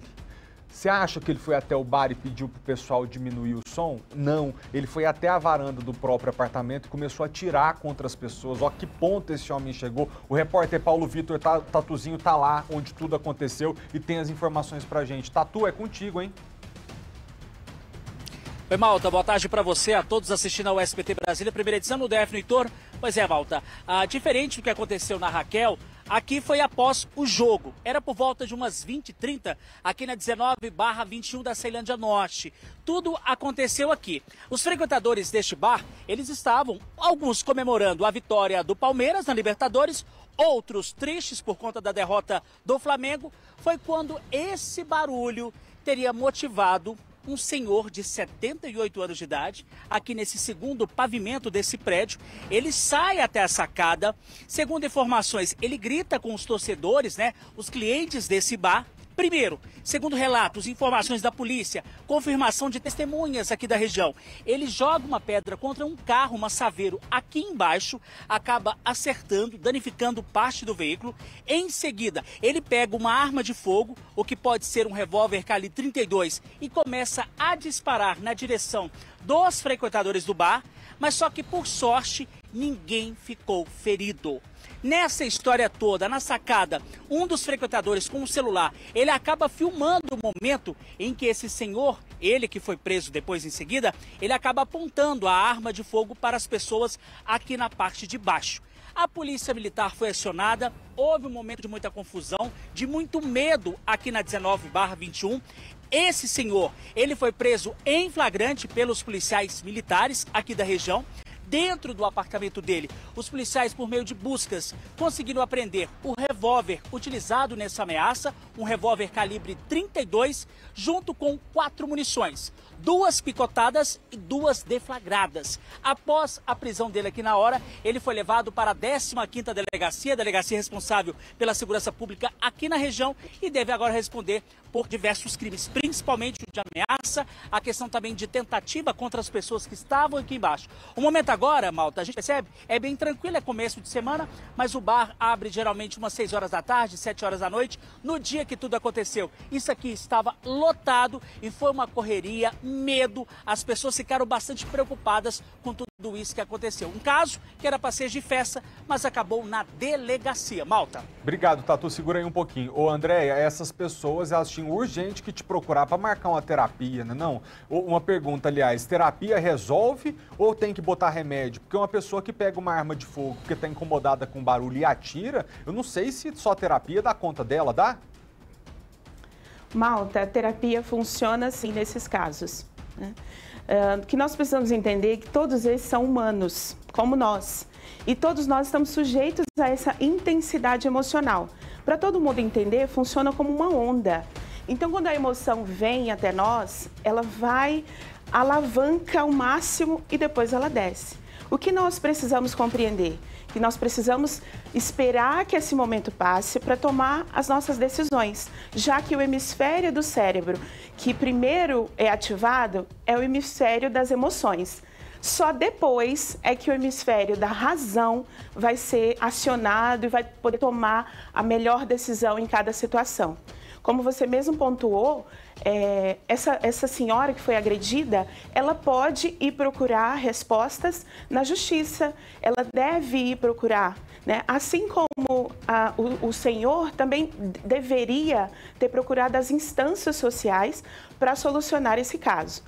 Você acha que ele foi até o bar e pediu pro pessoal diminuir o som? Não, ele foi até a varanda do próprio apartamento e começou a atirar contra as pessoas. Ó, que ponto esse homem chegou. O repórter Paulo Vitor Tatuzinho tá lá onde tudo aconteceu e tem as informações pra gente. Tatu, é contigo, hein? Oi, Malta, boa tarde para você, a todos assistindo ao SBT Brasília, primeira edição no DF no Heitor. Pois é, Malta, diferente do que aconteceu na Raquel, aqui foi após o jogo. Era por volta de umas 20h30, aqui na 19/21 da Ceilândia Norte. Tudo aconteceu aqui. Os frequentadores deste bar, eles estavam, alguns comemorando a vitória do Palmeiras na Libertadores, outros tristes por conta da derrota do Flamengo. Foi quando esse barulho teria motivado um senhor de 78 anos de idade, aqui nesse segundo pavimento desse prédio. Ele sai até a sacada. Segundo informações, ele grita com os torcedores, né, os clientes desse bar. Primeiro, segundo relatos, informações da polícia, confirmação de testemunhas aqui da região, ele joga uma pedra contra um carro, uma Saveiro, aqui embaixo, acaba acertando, danificando parte do veículo. Em seguida, ele pega uma arma de fogo, o que pode ser um revólver calibre 32, e começa a disparar na direção dos frequentadores do bar, mas só que, por sorte, ninguém ficou ferido. Nessa história toda, na sacada, um dos frequentadores com o celular, ele acaba filmando o momento em que esse senhor, ele que foi preso depois em seguida, ele acaba apontando a arma de fogo para as pessoas aqui na parte de baixo. A polícia militar foi acionada, houve um momento de muita confusão, de muito medo aqui na 19/21. Esse senhor, ele foi preso em flagrante pelos policiais militares aqui da região. Dentro do apartamento dele, os policiais, por meio de buscas, conseguiram apreender o revólver utilizado nessa ameaça, um revólver calibre 32, junto com 4 munições, 2 picotadas e 2 deflagradas. Após a prisão dele aqui na hora, ele foi levado para a 15ª delegacia, a delegacia responsável pela segurança pública aqui na região, e deve agora responder por diversos crimes, principalmente o de ameaça, a questão também de tentativa contra as pessoas que estavam aqui embaixo. O momento agora, Malta, a gente percebe, é bem tranquilo, é começo de semana, mas o bar abre geralmente umas 6 horas da tarde, 7 horas da noite, no dia que tudo aconteceu. Isso aqui estava lotado e foi uma correria, medo, as pessoas ficaram bastante preocupadas com tudo isso que aconteceu. Um caso que era para ser de festa, mas acabou na delegacia. Malta. Obrigado, Tatu. Segura aí um pouquinho. Ô, Andréia, essas pessoas, elas tinham urgente que te procurar para marcar uma terapia, né? Não? Uma pergunta, aliás, terapia resolve ou tem que botar remédio? Porque uma pessoa que pega uma arma de fogo porque está incomodada com barulho e atira, eu não sei se só terapia dá conta dela, dá? Malta, a terapia funciona assim nesses casos, né? O que nós precisamos entender é que todos eles são humanos, como nós. E todos nós estamos sujeitos a essa intensidade emocional. Para todo mundo entender, funciona como uma onda. Então, quando a emoção vem até nós, ela vai, alavanca ao máximo e depois ela desce. O que nós precisamos compreender? Que nós precisamos esperar que esse momento passe para tomar as nossas decisões, já que o hemisfério do cérebro que primeiro é ativado é o hemisfério das emoções. Só depois é que o hemisfério da razão vai ser acionado e vai poder tomar a melhor decisão em cada situação. Como você mesmo pontuou, essa senhora que foi agredida, ela pode ir procurar respostas na justiça, ela deve ir procurar, né? Assim como o senhor também deveria ter procurado as instâncias sociais para solucionar esse caso.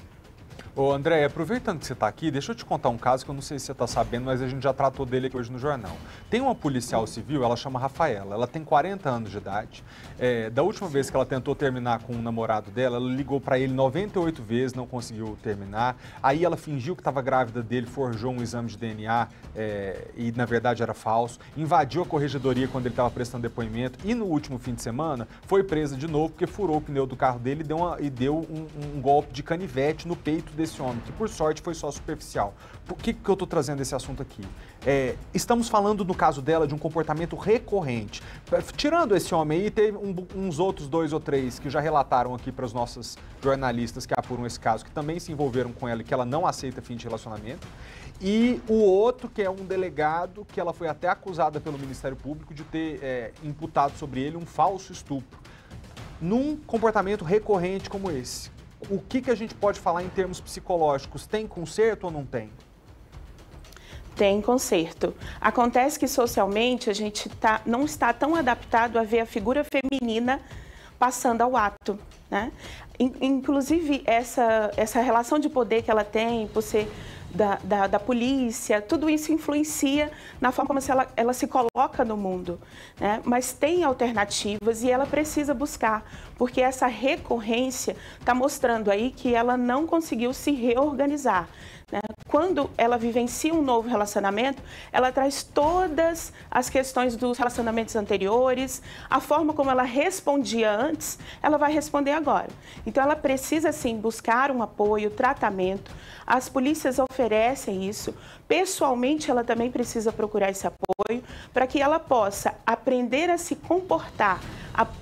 Ô, André, aproveitando que você está aqui, deixa eu te contar um caso que eu não sei se você está sabendo, mas a gente já tratou dele aqui hoje no jornal. Tem uma policial civil, ela chama Rafaela, ela tem 40 anos de idade. Da última vez que ela tentou terminar com o namorado dela, ela ligou para ele 98 vezes, não conseguiu terminar. Aí ela fingiu que estava grávida dele, forjou um exame de DNA e na verdade era falso. Invadiu a corregedoria quando ele estava prestando depoimento e no último fim de semana foi presa de novo porque furou o pneu do carro dele e deu um golpe de canivete no peito desse homem, que por sorte foi só superficial. Por que eu estou trazendo esse assunto aqui? Estamos falando, no caso dela, de um comportamento recorrente. Tirando esse homem aí, teve uns outros 2 ou 3 que já relataram aqui para os nossos jornalistas que apuram esse caso, que também se envolveram com ela e que ela não aceita fim de relacionamento. E o outro, que é um delegado, que ela foi até acusada pelo Ministério Público de ter imputado sobre ele um falso estupro. Num comportamento recorrente como esse, o que a gente pode falar em termos psicológicos? Tem conserto ou não tem? Tem conserto. Acontece que socialmente a gente não está tão adaptado a ver a figura feminina passando ao ato, né? Inclusive essa relação de poder que ela tem por ser da polícia, tudo isso influencia na forma como ela se coloca no mundo, né? Mas tem alternativas e ela precisa buscar, porque essa recorrência está mostrando aí que ela não conseguiu se reorganizar, né? Quando ela vivencia um novo relacionamento, ela traz todas as questões dos relacionamentos anteriores, a forma como ela respondia antes, ela vai responder agora. Então ela precisa sim buscar um apoio, tratamento. As polícias oferecem isso. Pessoalmente, ela também precisa procurar esse apoio para que ela possa aprender a se comportar,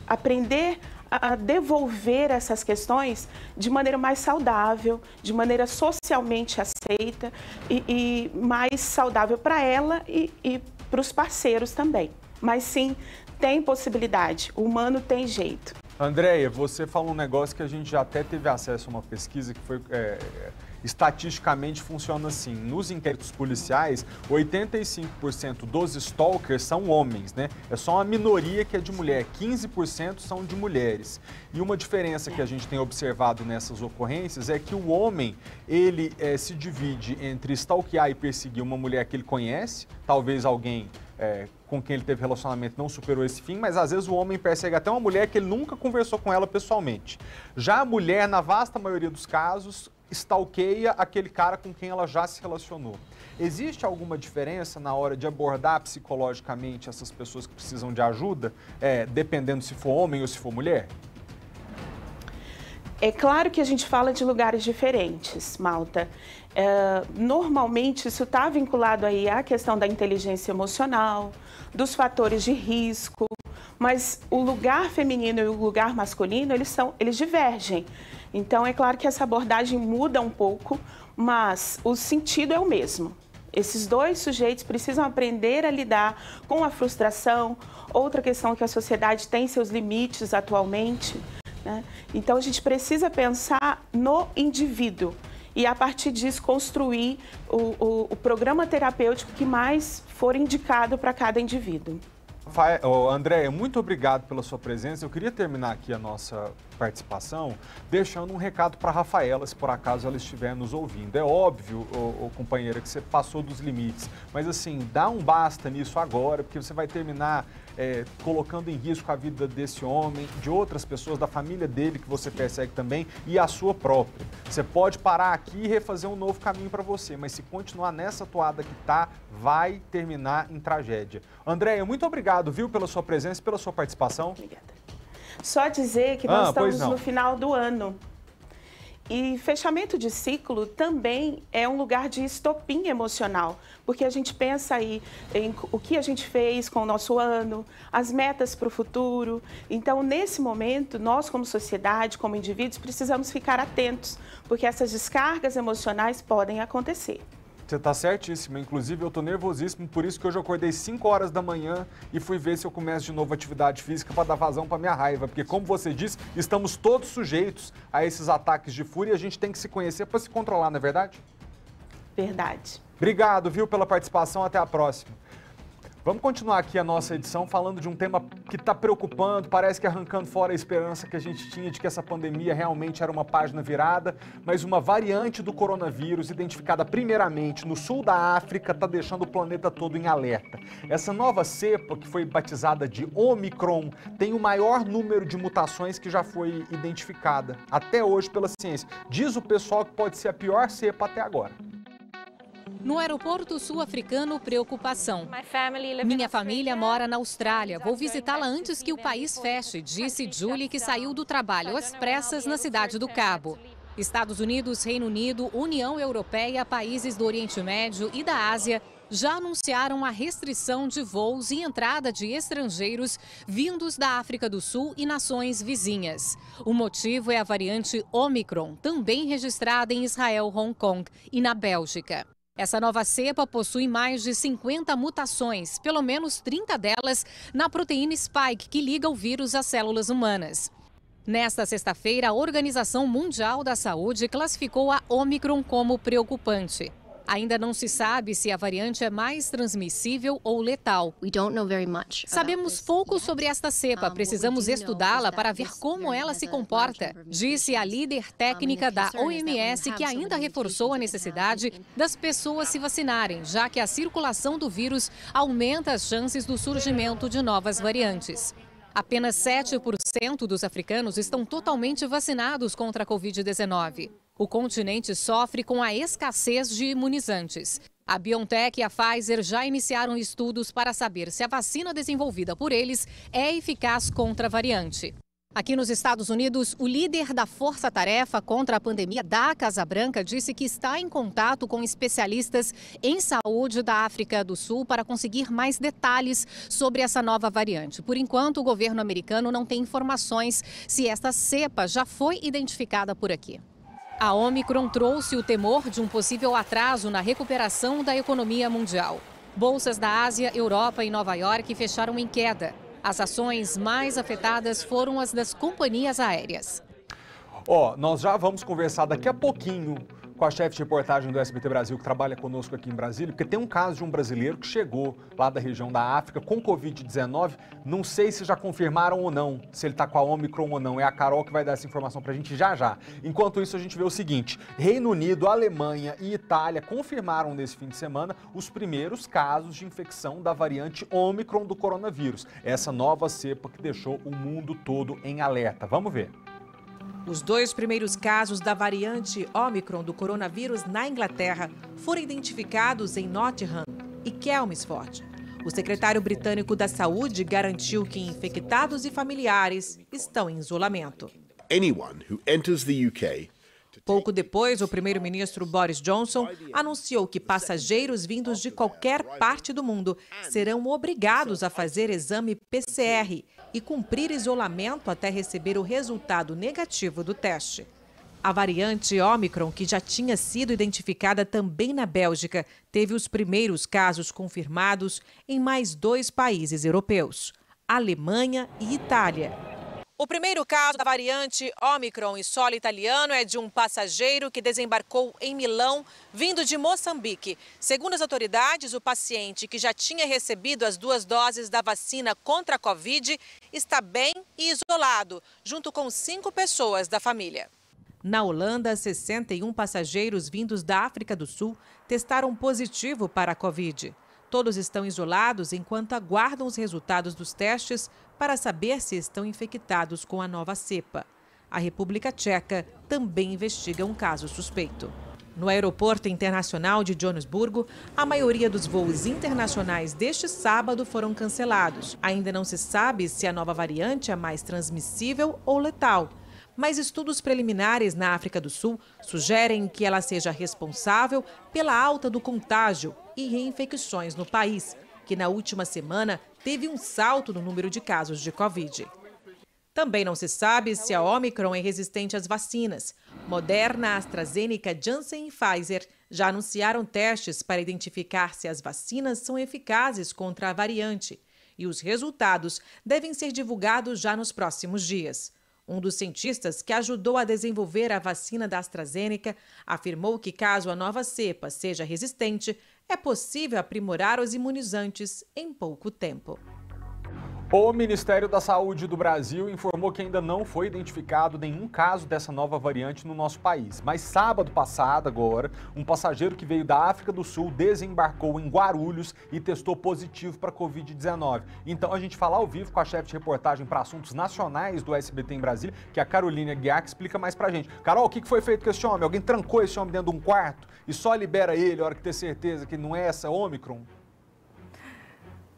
aprender a devolver essas questões de maneira mais saudável, de maneira socialmente aceita e mais saudável para ela e para os parceiros também. Mas sim, tem possibilidade, o humano tem jeito. Andréia, você falou um negócio que a gente já até teve acesso a uma pesquisa que foi... estatisticamente funciona assim, nos inquéritos policiais, 85% dos stalkers são homens, né? É só uma minoria que é de mulher, 15% são de mulheres. E uma diferença que a gente tem observado nessas ocorrências é que o homem, ele se divide entre stalkear e perseguir uma mulher que ele conhece, talvez alguém com quem ele teve relacionamento não superou esse fim, mas às vezes o homem persegue até uma mulher que ele nunca conversou com ela pessoalmente. Já a mulher, na vasta maioria dos casos, stalkeia aquele cara com quem ela já se relacionou. Existe alguma diferença na hora de abordar psicologicamente essas pessoas que precisam de ajuda, dependendo se for homem ou se for mulher? É claro que a gente fala de lugares diferentes, Malta. Normalmente isso está vinculado aí à questão da inteligência emocional, dos fatores de risco, mas o lugar feminino e o lugar masculino, eles divergem. Então, é claro que essa abordagem muda um pouco, mas o sentido é o mesmo. Esses dois sujeitos precisam aprender a lidar com a frustração, outra questão que a sociedade tem seus limites atualmente, né? Então, a gente precisa pensar no indivíduo e, a partir disso, construir o programa terapêutico que mais for indicado para cada indivíduo. Andréia, muito obrigado pela sua presença. Eu queria terminar aqui a nossa participação deixando um recado para a Rafaela, se por acaso ela estiver nos ouvindo. É óbvio, companheira, que você passou dos limites, mas assim, dá um basta nisso agora, porque você vai terminar colocando em risco a vida desse homem, de outras pessoas, da família dele que você persegue também e a sua própria. Você pode parar aqui e refazer um novo caminho para você, mas se continuar nessa toada que tá, vai terminar em tragédia. Andréia, muito obrigado, viu, pela sua presença e pela sua participação. Obrigada. Só dizer que nós estamos no final do ano. E fechamento de ciclo também é um lugar de estopim emocional, porque a gente pensa aí em o que a gente fez com o nosso ano, as metas para o futuro. Então, nesse momento, nós como sociedade, como indivíduos, precisamos ficar atentos, porque essas descargas emocionais podem acontecer. Você está certíssima, inclusive eu estou nervosíssimo, por isso que hoje eu acordei 5 horas da manhã e fui ver se eu começo de novo atividade física para dar vazão para minha raiva, porque como você disse, estamos todos sujeitos a esses ataques de fúria e a gente tem que se conhecer para se controlar, não é verdade? Verdade. Obrigado, viu, pela participação, até a próxima. Vamos continuar aqui a nossa edição falando de um tema que está preocupando, parece que arrancando fora a esperança que a gente tinha de que essa pandemia realmente era uma página virada, mas uma variante do coronavírus, identificada primeiramente no sul da África, está deixando o planeta todo em alerta. Essa nova cepa, que foi batizada de Omicron, tem o maior número de mutações que já foi identificada até hoje pela ciência. Diz o pessoal que pode ser a pior cepa até agora. No aeroporto sul-africano, preocupação. Minha família mora na Austrália. Vou visitá-la antes que o país feche, disse Julie, que saiu do trabalho às pressas na cidade do Cabo. Estados Unidos, Reino Unido, União Europeia, países do Oriente Médio e da Ásia já anunciaram a restrição de voos e entrada de estrangeiros vindos da África do Sul e nações vizinhas. O motivo é a variante Omicron, também registrada em Israel, Hong Kong e na Bélgica. Essa nova cepa possui mais de 50 mutações, pelo menos 30 delas na proteína spike, que liga o vírus às células humanas. Nesta sexta-feira, a Organização Mundial da Saúde classificou a Omicron como preocupante. Ainda não se sabe se a variante é mais transmissível ou letal. Sabemos pouco sobre esta cepa, precisamos estudá-la para ver como ela se comporta, disse a líder técnica da OMS, que ainda reforçou a necessidade das pessoas se vacinarem, já que a circulação do vírus aumenta as chances do surgimento de novas variantes. Apenas 7% dos africanos estão totalmente vacinados contra a Covid-19. O continente sofre com a escassez de imunizantes. A BioNTech e a Pfizer já iniciaram estudos para saber se a vacina desenvolvida por eles é eficaz contra a variante. Aqui nos Estados Unidos, o líder da Força-Tarefa contra a pandemia da Casa Branca disse que está em contato com especialistas em saúde da África do Sul para conseguir mais detalhes sobre essa nova variante. Por enquanto, o governo americano não tem informações se esta cepa já foi identificada por aqui. A Omicron trouxe o temor de um possível atraso na recuperação da economia mundial. Bolsas da Ásia, Europa e Nova York fecharam em queda. As ações mais afetadas foram as das companhias aéreas. Nós já vamos conversar daqui a pouquinho com a chefe de reportagem do SBT Brasil, que trabalha conosco aqui em Brasília, porque tem um caso de um brasileiro que chegou lá da região da África com Covid-19. Não sei se já confirmaram ou não, se ele está com a Omicron ou não. É a Carol que vai dar essa informação para a gente já já. Enquanto isso, a gente vê o seguinte: Reino Unido, Alemanha e Itália confirmaram nesse fim de semana os primeiros casos de infecção da variante Omicron do coronavírus. Essa nova cepa que deixou o mundo todo em alerta. Vamos ver. Os 2 primeiros casos da variante Omicron do coronavírus na Inglaterra foram identificados em Nottingham e Chelmsford. O secretário britânico da Saúde garantiu que infectados e familiares estão em isolamento. Pouco depois, o primeiro-ministro Boris Johnson anunciou que passageiros vindos de qualquer parte do mundo serão obrigados a fazer exame PCR e cumprir isolamento até receber o resultado negativo do teste. A variante Ômicron, que já tinha sido identificada também na Bélgica, teve os primeiros casos confirmados em mais 2 países europeus, Alemanha e Itália. O primeiro caso da variante Ômicron em solo italiano é de um passageiro que desembarcou em Milão, vindo de Moçambique. Segundo as autoridades, o paciente, que já tinha recebido as 2 doses da vacina contra a Covid, está bem e isolado, junto com 5 pessoas da família. Na Holanda, 61 passageiros vindos da África do Sul testaram positivo para a Covid. Todos estão isolados enquanto aguardam os resultados dos testes para saber se estão infectados com a nova cepa. A República Tcheca também investiga um caso suspeito. No aeroporto internacional de Joanesburgo, a maioria dos voos internacionais deste sábado foram cancelados. Ainda não se sabe se a nova variante é mais transmissível ou letal, mas estudos preliminares na África do Sul sugerem que ela seja responsável pela alta do contágio e reinfecções no país, que na última semana teve um salto no número de casos de Covid. Também não se sabe se a Ômicron é resistente às vacinas. Moderna, AstraZeneca, Janssen e Pfizer já anunciaram testes para identificar se as vacinas são eficazes contra a variante. E os resultados devem ser divulgados já nos próximos dias. Um dos cientistas que ajudou a desenvolver a vacina da AstraZeneca afirmou que, caso a nova cepa seja resistente, é possível aprimorar os imunizantes em pouco tempo. O Ministério da Saúde do Brasil informou que ainda não foi identificado nenhum caso dessa nova variante no nosso país. Mas sábado passado, agora, um passageiro que veio da África do Sul desembarcou em Guarulhos e testou positivo para a Covid-19. Então a gente fala ao vivo com a chefe de reportagem para assuntos nacionais do SBT em Brasília, que é a Carolina Guiar, que explica mais pra gente. Carol, o que foi feito com esse homem? Alguém trancou esse homem dentro de um quarto e só libera ele a hora que ter certeza que não é essa Ômicron?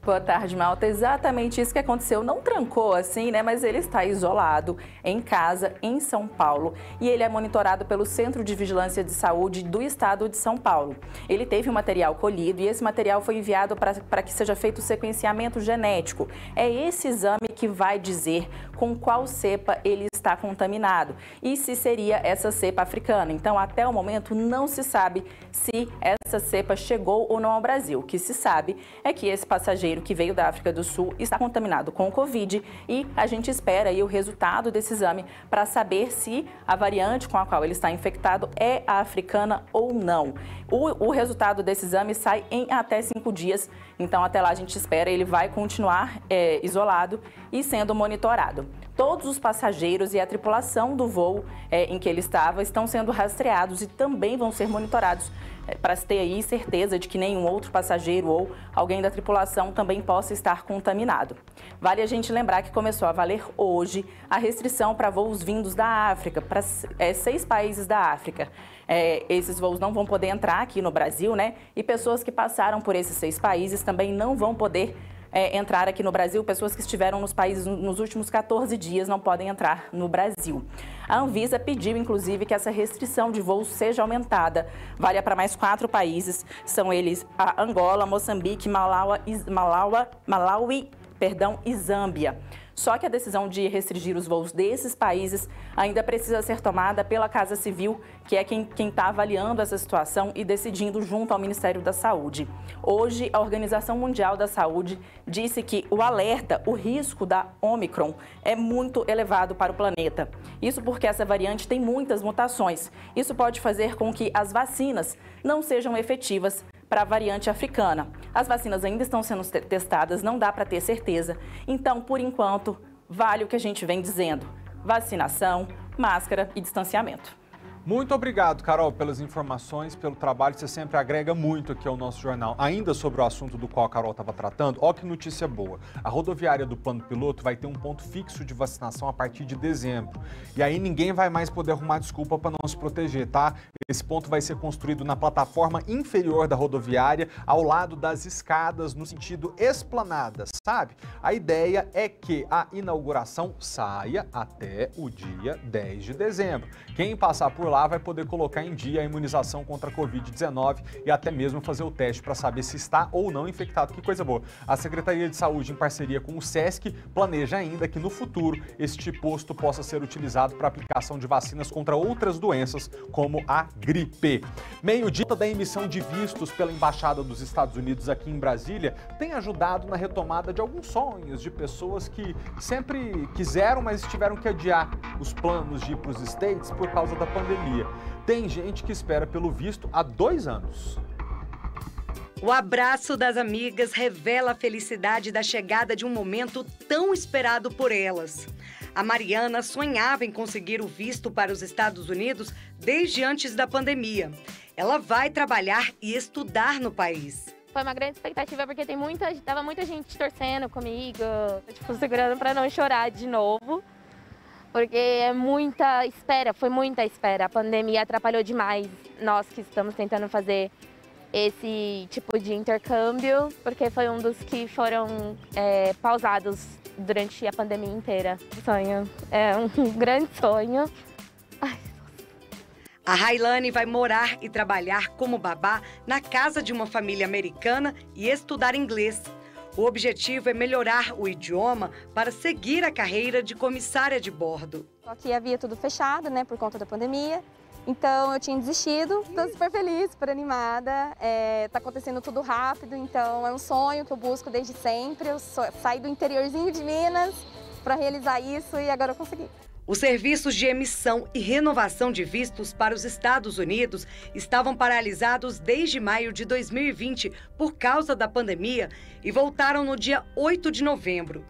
Boa tarde, Malta. Exatamente isso que aconteceu. Não trancou assim, né? Mas ele está isolado em casa, em São Paulo. E ele é monitorado pelo Centro de Vigilância de Saúde do Estado de São Paulo. Ele teve um material colhido e esse material foi enviado para que seja feito o sequenciamento genético. É esse exame que vai dizer com qual cepa ele está contaminado e se seria essa cepa africana. Então, até o momento, não se sabe se essa cepa chegou ou não ao Brasil. O que se sabe é que esse passageiro que veio da África do Sul está contaminado com o Covid e a gente espera aí o resultado desse exame para saber se a variante com a qual ele está infectado é a africana ou não. O resultado desse exame sai em até 5 dias, então até lá a gente espera, ele vai continuar isolado e sendo monitorado. Todos os passageiros e a tripulação do voo em que ele estava estão sendo rastreados e também vão ser monitorados para se ter aí certeza de que nenhum outro passageiro ou alguém da tripulação também possa estar contaminado. Vale a gente lembrar que começou a valer hoje a restrição para voos vindos da África, para 6 países da África. Esses voos não vão poder entrar aqui no Brasil, né? E pessoas que passaram por esses 6 países também não vão poder entrar aqui no Brasil. Pessoas que estiveram nos países nos últimos 14 dias não podem entrar no Brasil. A Anvisa pediu, inclusive, que essa restrição de voos seja aumentada. Vale para mais 4 países, são eles a Angola, Moçambique, Malawi e Zâmbia. Só que a decisão de restringir os voos desses países ainda precisa ser tomada pela Casa Civil, que é quem está avaliando essa situação e decidindo junto ao Ministério da Saúde. Hoje, a Organização Mundial da Saúde disse que o alerta, o risco da Ômicron é muito elevado para o planeta. Isso porque essa variante tem muitas mutações. Isso pode fazer com que as vacinas não sejam efetivas para a variante africana. As vacinas ainda estão sendo testadas, não dá para ter certeza. Então, por enquanto, vale o que a gente vem dizendo: vacinação, máscara e distanciamento. Muito obrigado, Carol, pelas informações, pelo trabalho. Você sempre agrega muito aqui ao nosso jornal. Ainda sobre o assunto do qual a Carol estava tratando, ó que notícia boa. A rodoviária do Plano Piloto vai ter um ponto fixo de vacinação a partir de dezembro. E aí ninguém vai mais poder arrumar desculpa para não se proteger, tá? Esse ponto vai ser construído na plataforma inferior da rodoviária, ao lado das escadas, no sentido esplanada, sabe? A ideia é que a inauguração saia até o dia 10 de dezembro. Quem passar por lá vai poder colocar em dia a imunização contra a Covid-19 e até mesmo fazer o teste para saber se está ou não infectado. Que coisa boa. A Secretaria de Saúde, em parceria com o SESC, planeja ainda que no futuro este posto possa ser utilizado para aplicação de vacinas contra outras doenças, como a gripe. Meio-dia da emissão de vistos pela Embaixada dos Estados Unidos aqui em Brasília tem ajudado na retomada de alguns sonhos de pessoas que sempre quiseram, mas tiveram que adiar os planos de ir para os States por causa da pandemia. Tem gente que espera pelo visto há 2 anos. O abraço das amigas revela a felicidade da chegada de um momento tão esperado por elas. A Mariana sonhava em conseguir o visto para os Estados Unidos desde antes da pandemia. Ela vai trabalhar e estudar no país. Foi uma grande expectativa porque tava muita gente torcendo comigo, segurando para não chorar de novo. Porque é muita espera, foi muita espera. A pandemia atrapalhou demais nós que estamos tentando fazer esse tipo de intercâmbio, porque foi um dos que foram pausados durante a pandemia inteira. Sonho, é um grande sonho. Ai. A Railane vai morar e trabalhar como babá na casa de uma família americana e estudar inglês. O objetivo é melhorar o idioma para seguir a carreira de comissária de bordo. Só que havia tudo fechado, né, por conta da pandemia. Então eu tinha desistido, estou super feliz, super animada, tá acontecendo tudo rápido, então é um sonho que eu busco desde sempre. Eu saí do interiorzinho de Minas para realizar isso e agora eu consegui. Os serviços de emissão e renovação de vistos para os Estados Unidos estavam paralisados desde maio de 2020 por causa da pandemia e voltaram no dia 8 de novembro.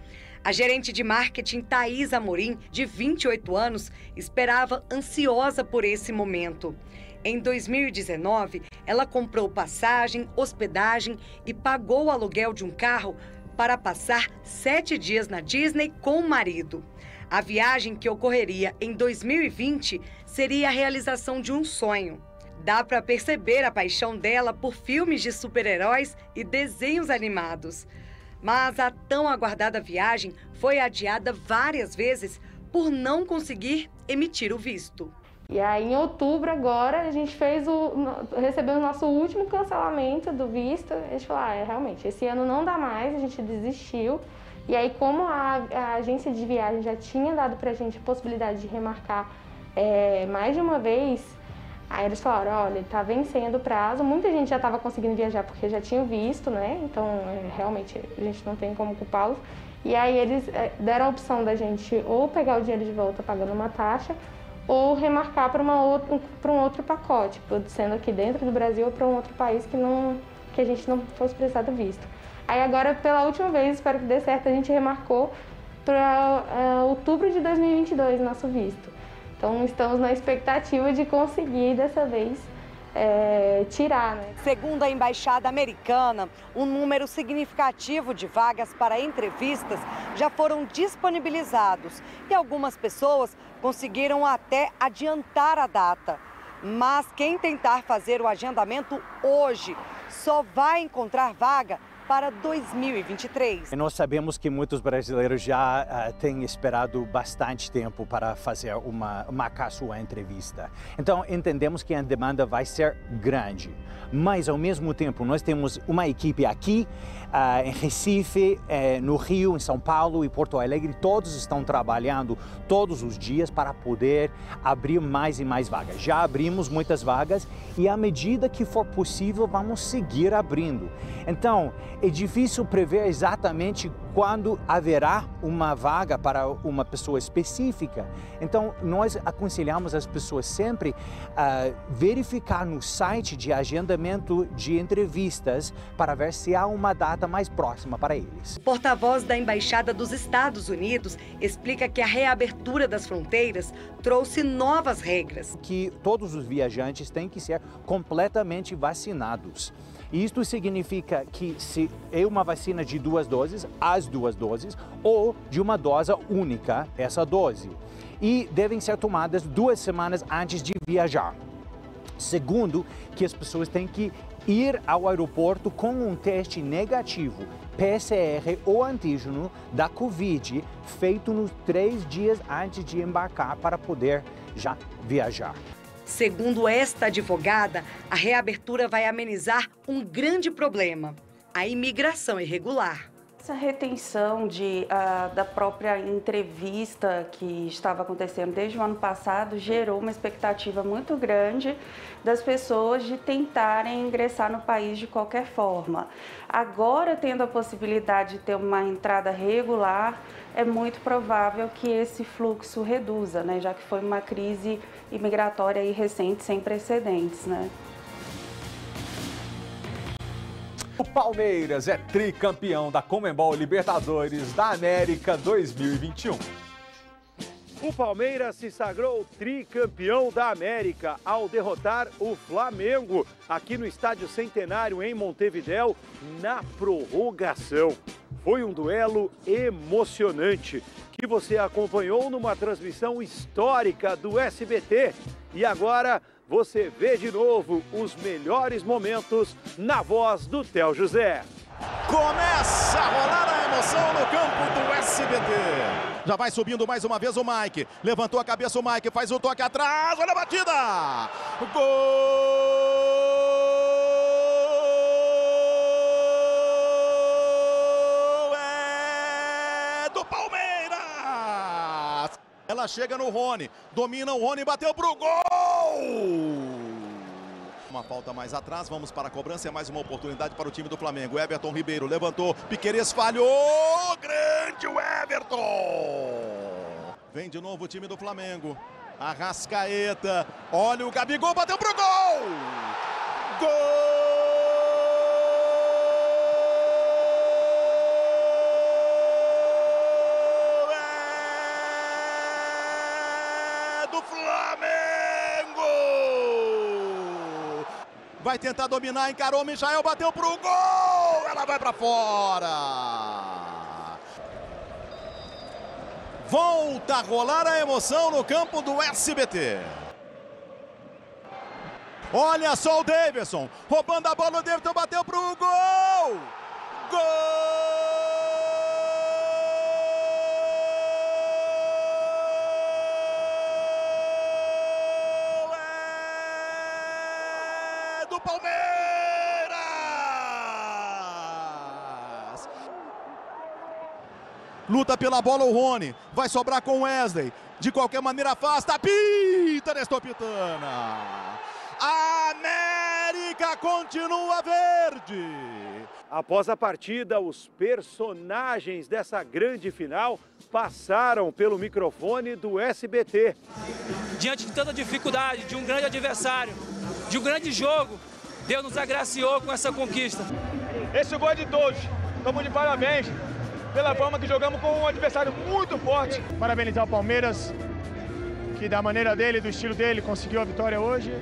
A gerente de marketing Thaís Amorim, de 28 anos, esperava ansiosa por esse momento. Em 2019, ela comprou passagem, hospedagem e pagou o aluguel de um carro para passar 7 dias na Disney com o marido. A viagem, que ocorreria em 2020, seria a realização de um sonho. Dá para perceber a paixão dela por filmes de super-heróis e desenhos animados. Mas a tão aguardada viagem foi adiada várias vezes por não conseguir emitir o visto. E aí, em outubro agora, a gente recebeu o nosso último cancelamento do visto. A gente falou, realmente, esse ano não dá mais, a gente desistiu. E aí, como a agência de viagem já tinha dado pra gente a possibilidade de remarcar mais de uma vez, aí eles falaram, olha, tá vencendo o prazo. Muita gente já estava conseguindo viajar porque já tinha visto, né? Então, realmente, a gente não tem como culpá-los. E aí eles deram a opção da gente ou pegar o dinheiro de volta pagando uma taxa ou remarcar para um outro pacote, sendo aqui dentro do Brasil ou para um outro país que a gente não fosse precisar do visto. Aí agora, pela última vez, espero que dê certo, a gente remarcou para outubro de 2022 nosso visto. Então, estamos na expectativa de conseguir, dessa vez, tirar, né? Segundo a Embaixada Americana, um número significativo de vagas para entrevistas já foram disponibilizados e algumas pessoas conseguiram até adiantar a data. Mas quem tentar fazer o agendamento hoje só vai encontrar vaga para 2023. Nós sabemos que muitos brasileiros já têm esperado bastante tempo para fazer marcar sua entrevista. Então, entendemos que a demanda vai ser grande. Mas, ao mesmo tempo, nós temos uma equipe aqui em Recife, no Rio, em São Paulo e Porto Alegre. Todos estão trabalhando todos os dias para poder abrir mais e mais vagas. Já abrimos muitas vagas e, à medida que for possível, vamos seguir abrindo. Então, é difícil prever exatamente quando haverá uma vaga para uma pessoa específica. Então, nós aconselhamos as pessoas sempre a verificar no site de agendamento de entrevistas para ver se há uma data mais próxima para eles. O porta-voz da Embaixada dos Estados Unidos explica que a reabertura das fronteiras trouxe novas regras. Que todos os viajantes têm que ser completamente vacinados. Isto significa que se é uma vacina de 2 doses, as 2 doses, ou de uma dose única, essa dose. E devem ser tomadas 2 semanas antes de viajar. Segundo, que as pessoas têm que ir ao aeroporto com um teste negativo, PCR ou antígeno da Covid, feito nos 3 dias antes de embarcar para poder já viajar. Segundo esta advogada, a reabertura vai amenizar um grande problema: a imigração irregular. Essa retenção da própria entrevista que estava acontecendo desde o ano passado gerou uma expectativa muito grande das pessoas de tentarem ingressar no país de qualquer forma. Agora, tendo a possibilidade de ter uma entrada regular, é muito provável que esse fluxo reduza, né? Já que foi uma crise imigratória aí recente, sem precedentes, né? O Palmeiras é tricampeão da Conmebol Libertadores da América 2021. O Palmeiras se sagrou tricampeão da América ao derrotar o Flamengo aqui no Estádio Centenário em Montevidéu na prorrogação. Foi um duelo emocionante que você acompanhou numa transmissão histórica do SBT. E agora você vê de novo os melhores momentos na voz do Theo José. Começa a rolar a emoção no campo do SBT. Já vai subindo mais uma vez o Mike. Levantou a cabeça o Mike, faz o toque atrás, olha a batida! Gol! É do Palmeiras! Ela chega no Rony, domina o Rony, bateu pro gol! Uma falta mais atrás, vamos para a cobrança, é mais uma oportunidade para o time do Flamengo. Everton Ribeiro levantou, Piquerez falhou, grande o Everton! Vem de novo o time do Flamengo, Arrascaeta, olha o Gabigol, bateu pro gol! Gol! É do Flamengo! Vai tentar dominar, encarou o Michael, bateu pro gol! Ela vai pra fora! Volta a rolar a emoção no campo do SBT. Olha só o Davidson, roubando a bola, o Davidson bateu pro gol! Gol! Do Palmeiras! Luta pela bola o Rony, vai sobrar com o Wesley, de qualquer maneira afasta, pita Nestor Pitana! A América continua verde! Após a partida, os personagens dessa grande final passaram pelo microfone do SBT. Diante de tanta dificuldade, de um grande adversário, de um grande jogo, Deus nos agraciou com essa conquista. Esse gol é de todos. Estamos de parabéns pela forma que jogamos com um adversário muito forte. Parabenizar o Palmeiras, que da maneira dele, do estilo dele, conseguiu a vitória hoje.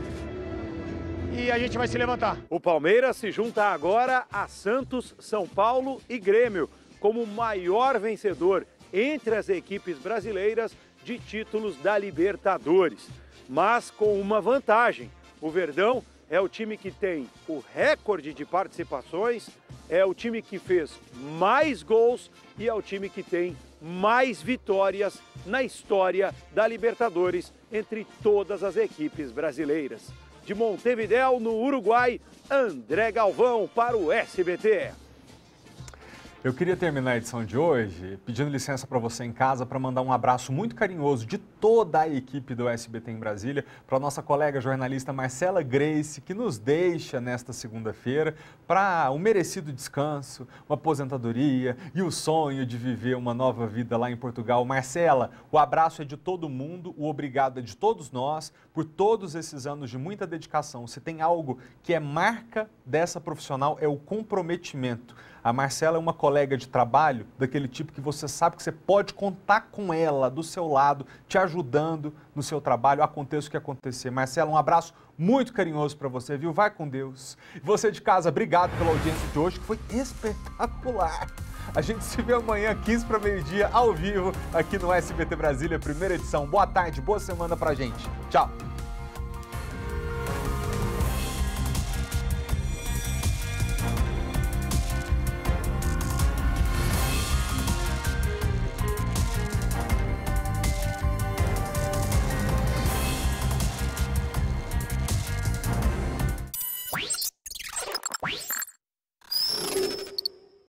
E a gente vai se levantar. O Palmeiras se junta agora a Santos, São Paulo e Grêmio como o maior vencedor entre as equipes brasileiras de títulos da Libertadores. Mas com uma vantagem. O Verdão é o time que tem o recorde de participações, é o time que fez mais gols e é o time que tem mais vitórias na história da Libertadores entre todas as equipes brasileiras. De Montevidéu, no Uruguai, André Galvão para o SBT. Eu queria terminar a edição de hoje pedindo licença para você em casa para mandar um abraço muito carinhoso de toda a equipe do SBT em Brasília para a nossa colega jornalista Marcela Grace, que nos deixa nesta segunda-feira para um merecido descanso, uma aposentadoria e o sonho de viver uma nova vida lá em Portugal. Marcela, o abraço é de todo mundo, o obrigado é de todos nós por todos esses anos de muita dedicação. Se tem algo que é marca dessa profissional é o comprometimento. A Marcela é uma colega de trabalho daquele tipo que você sabe que você pode contar com ela do seu lado, te ajudando no seu trabalho, aconteça o que acontecer. Marcela, um abraço muito carinhoso para você, viu? Vai com Deus. Você de casa, obrigado pela audiência de hoje, que foi espetacular. A gente se vê amanhã, 15 para meio-dia, ao vivo, aqui no SBT Brasília, primeira edição. Boa tarde, boa semana pra gente. Tchau.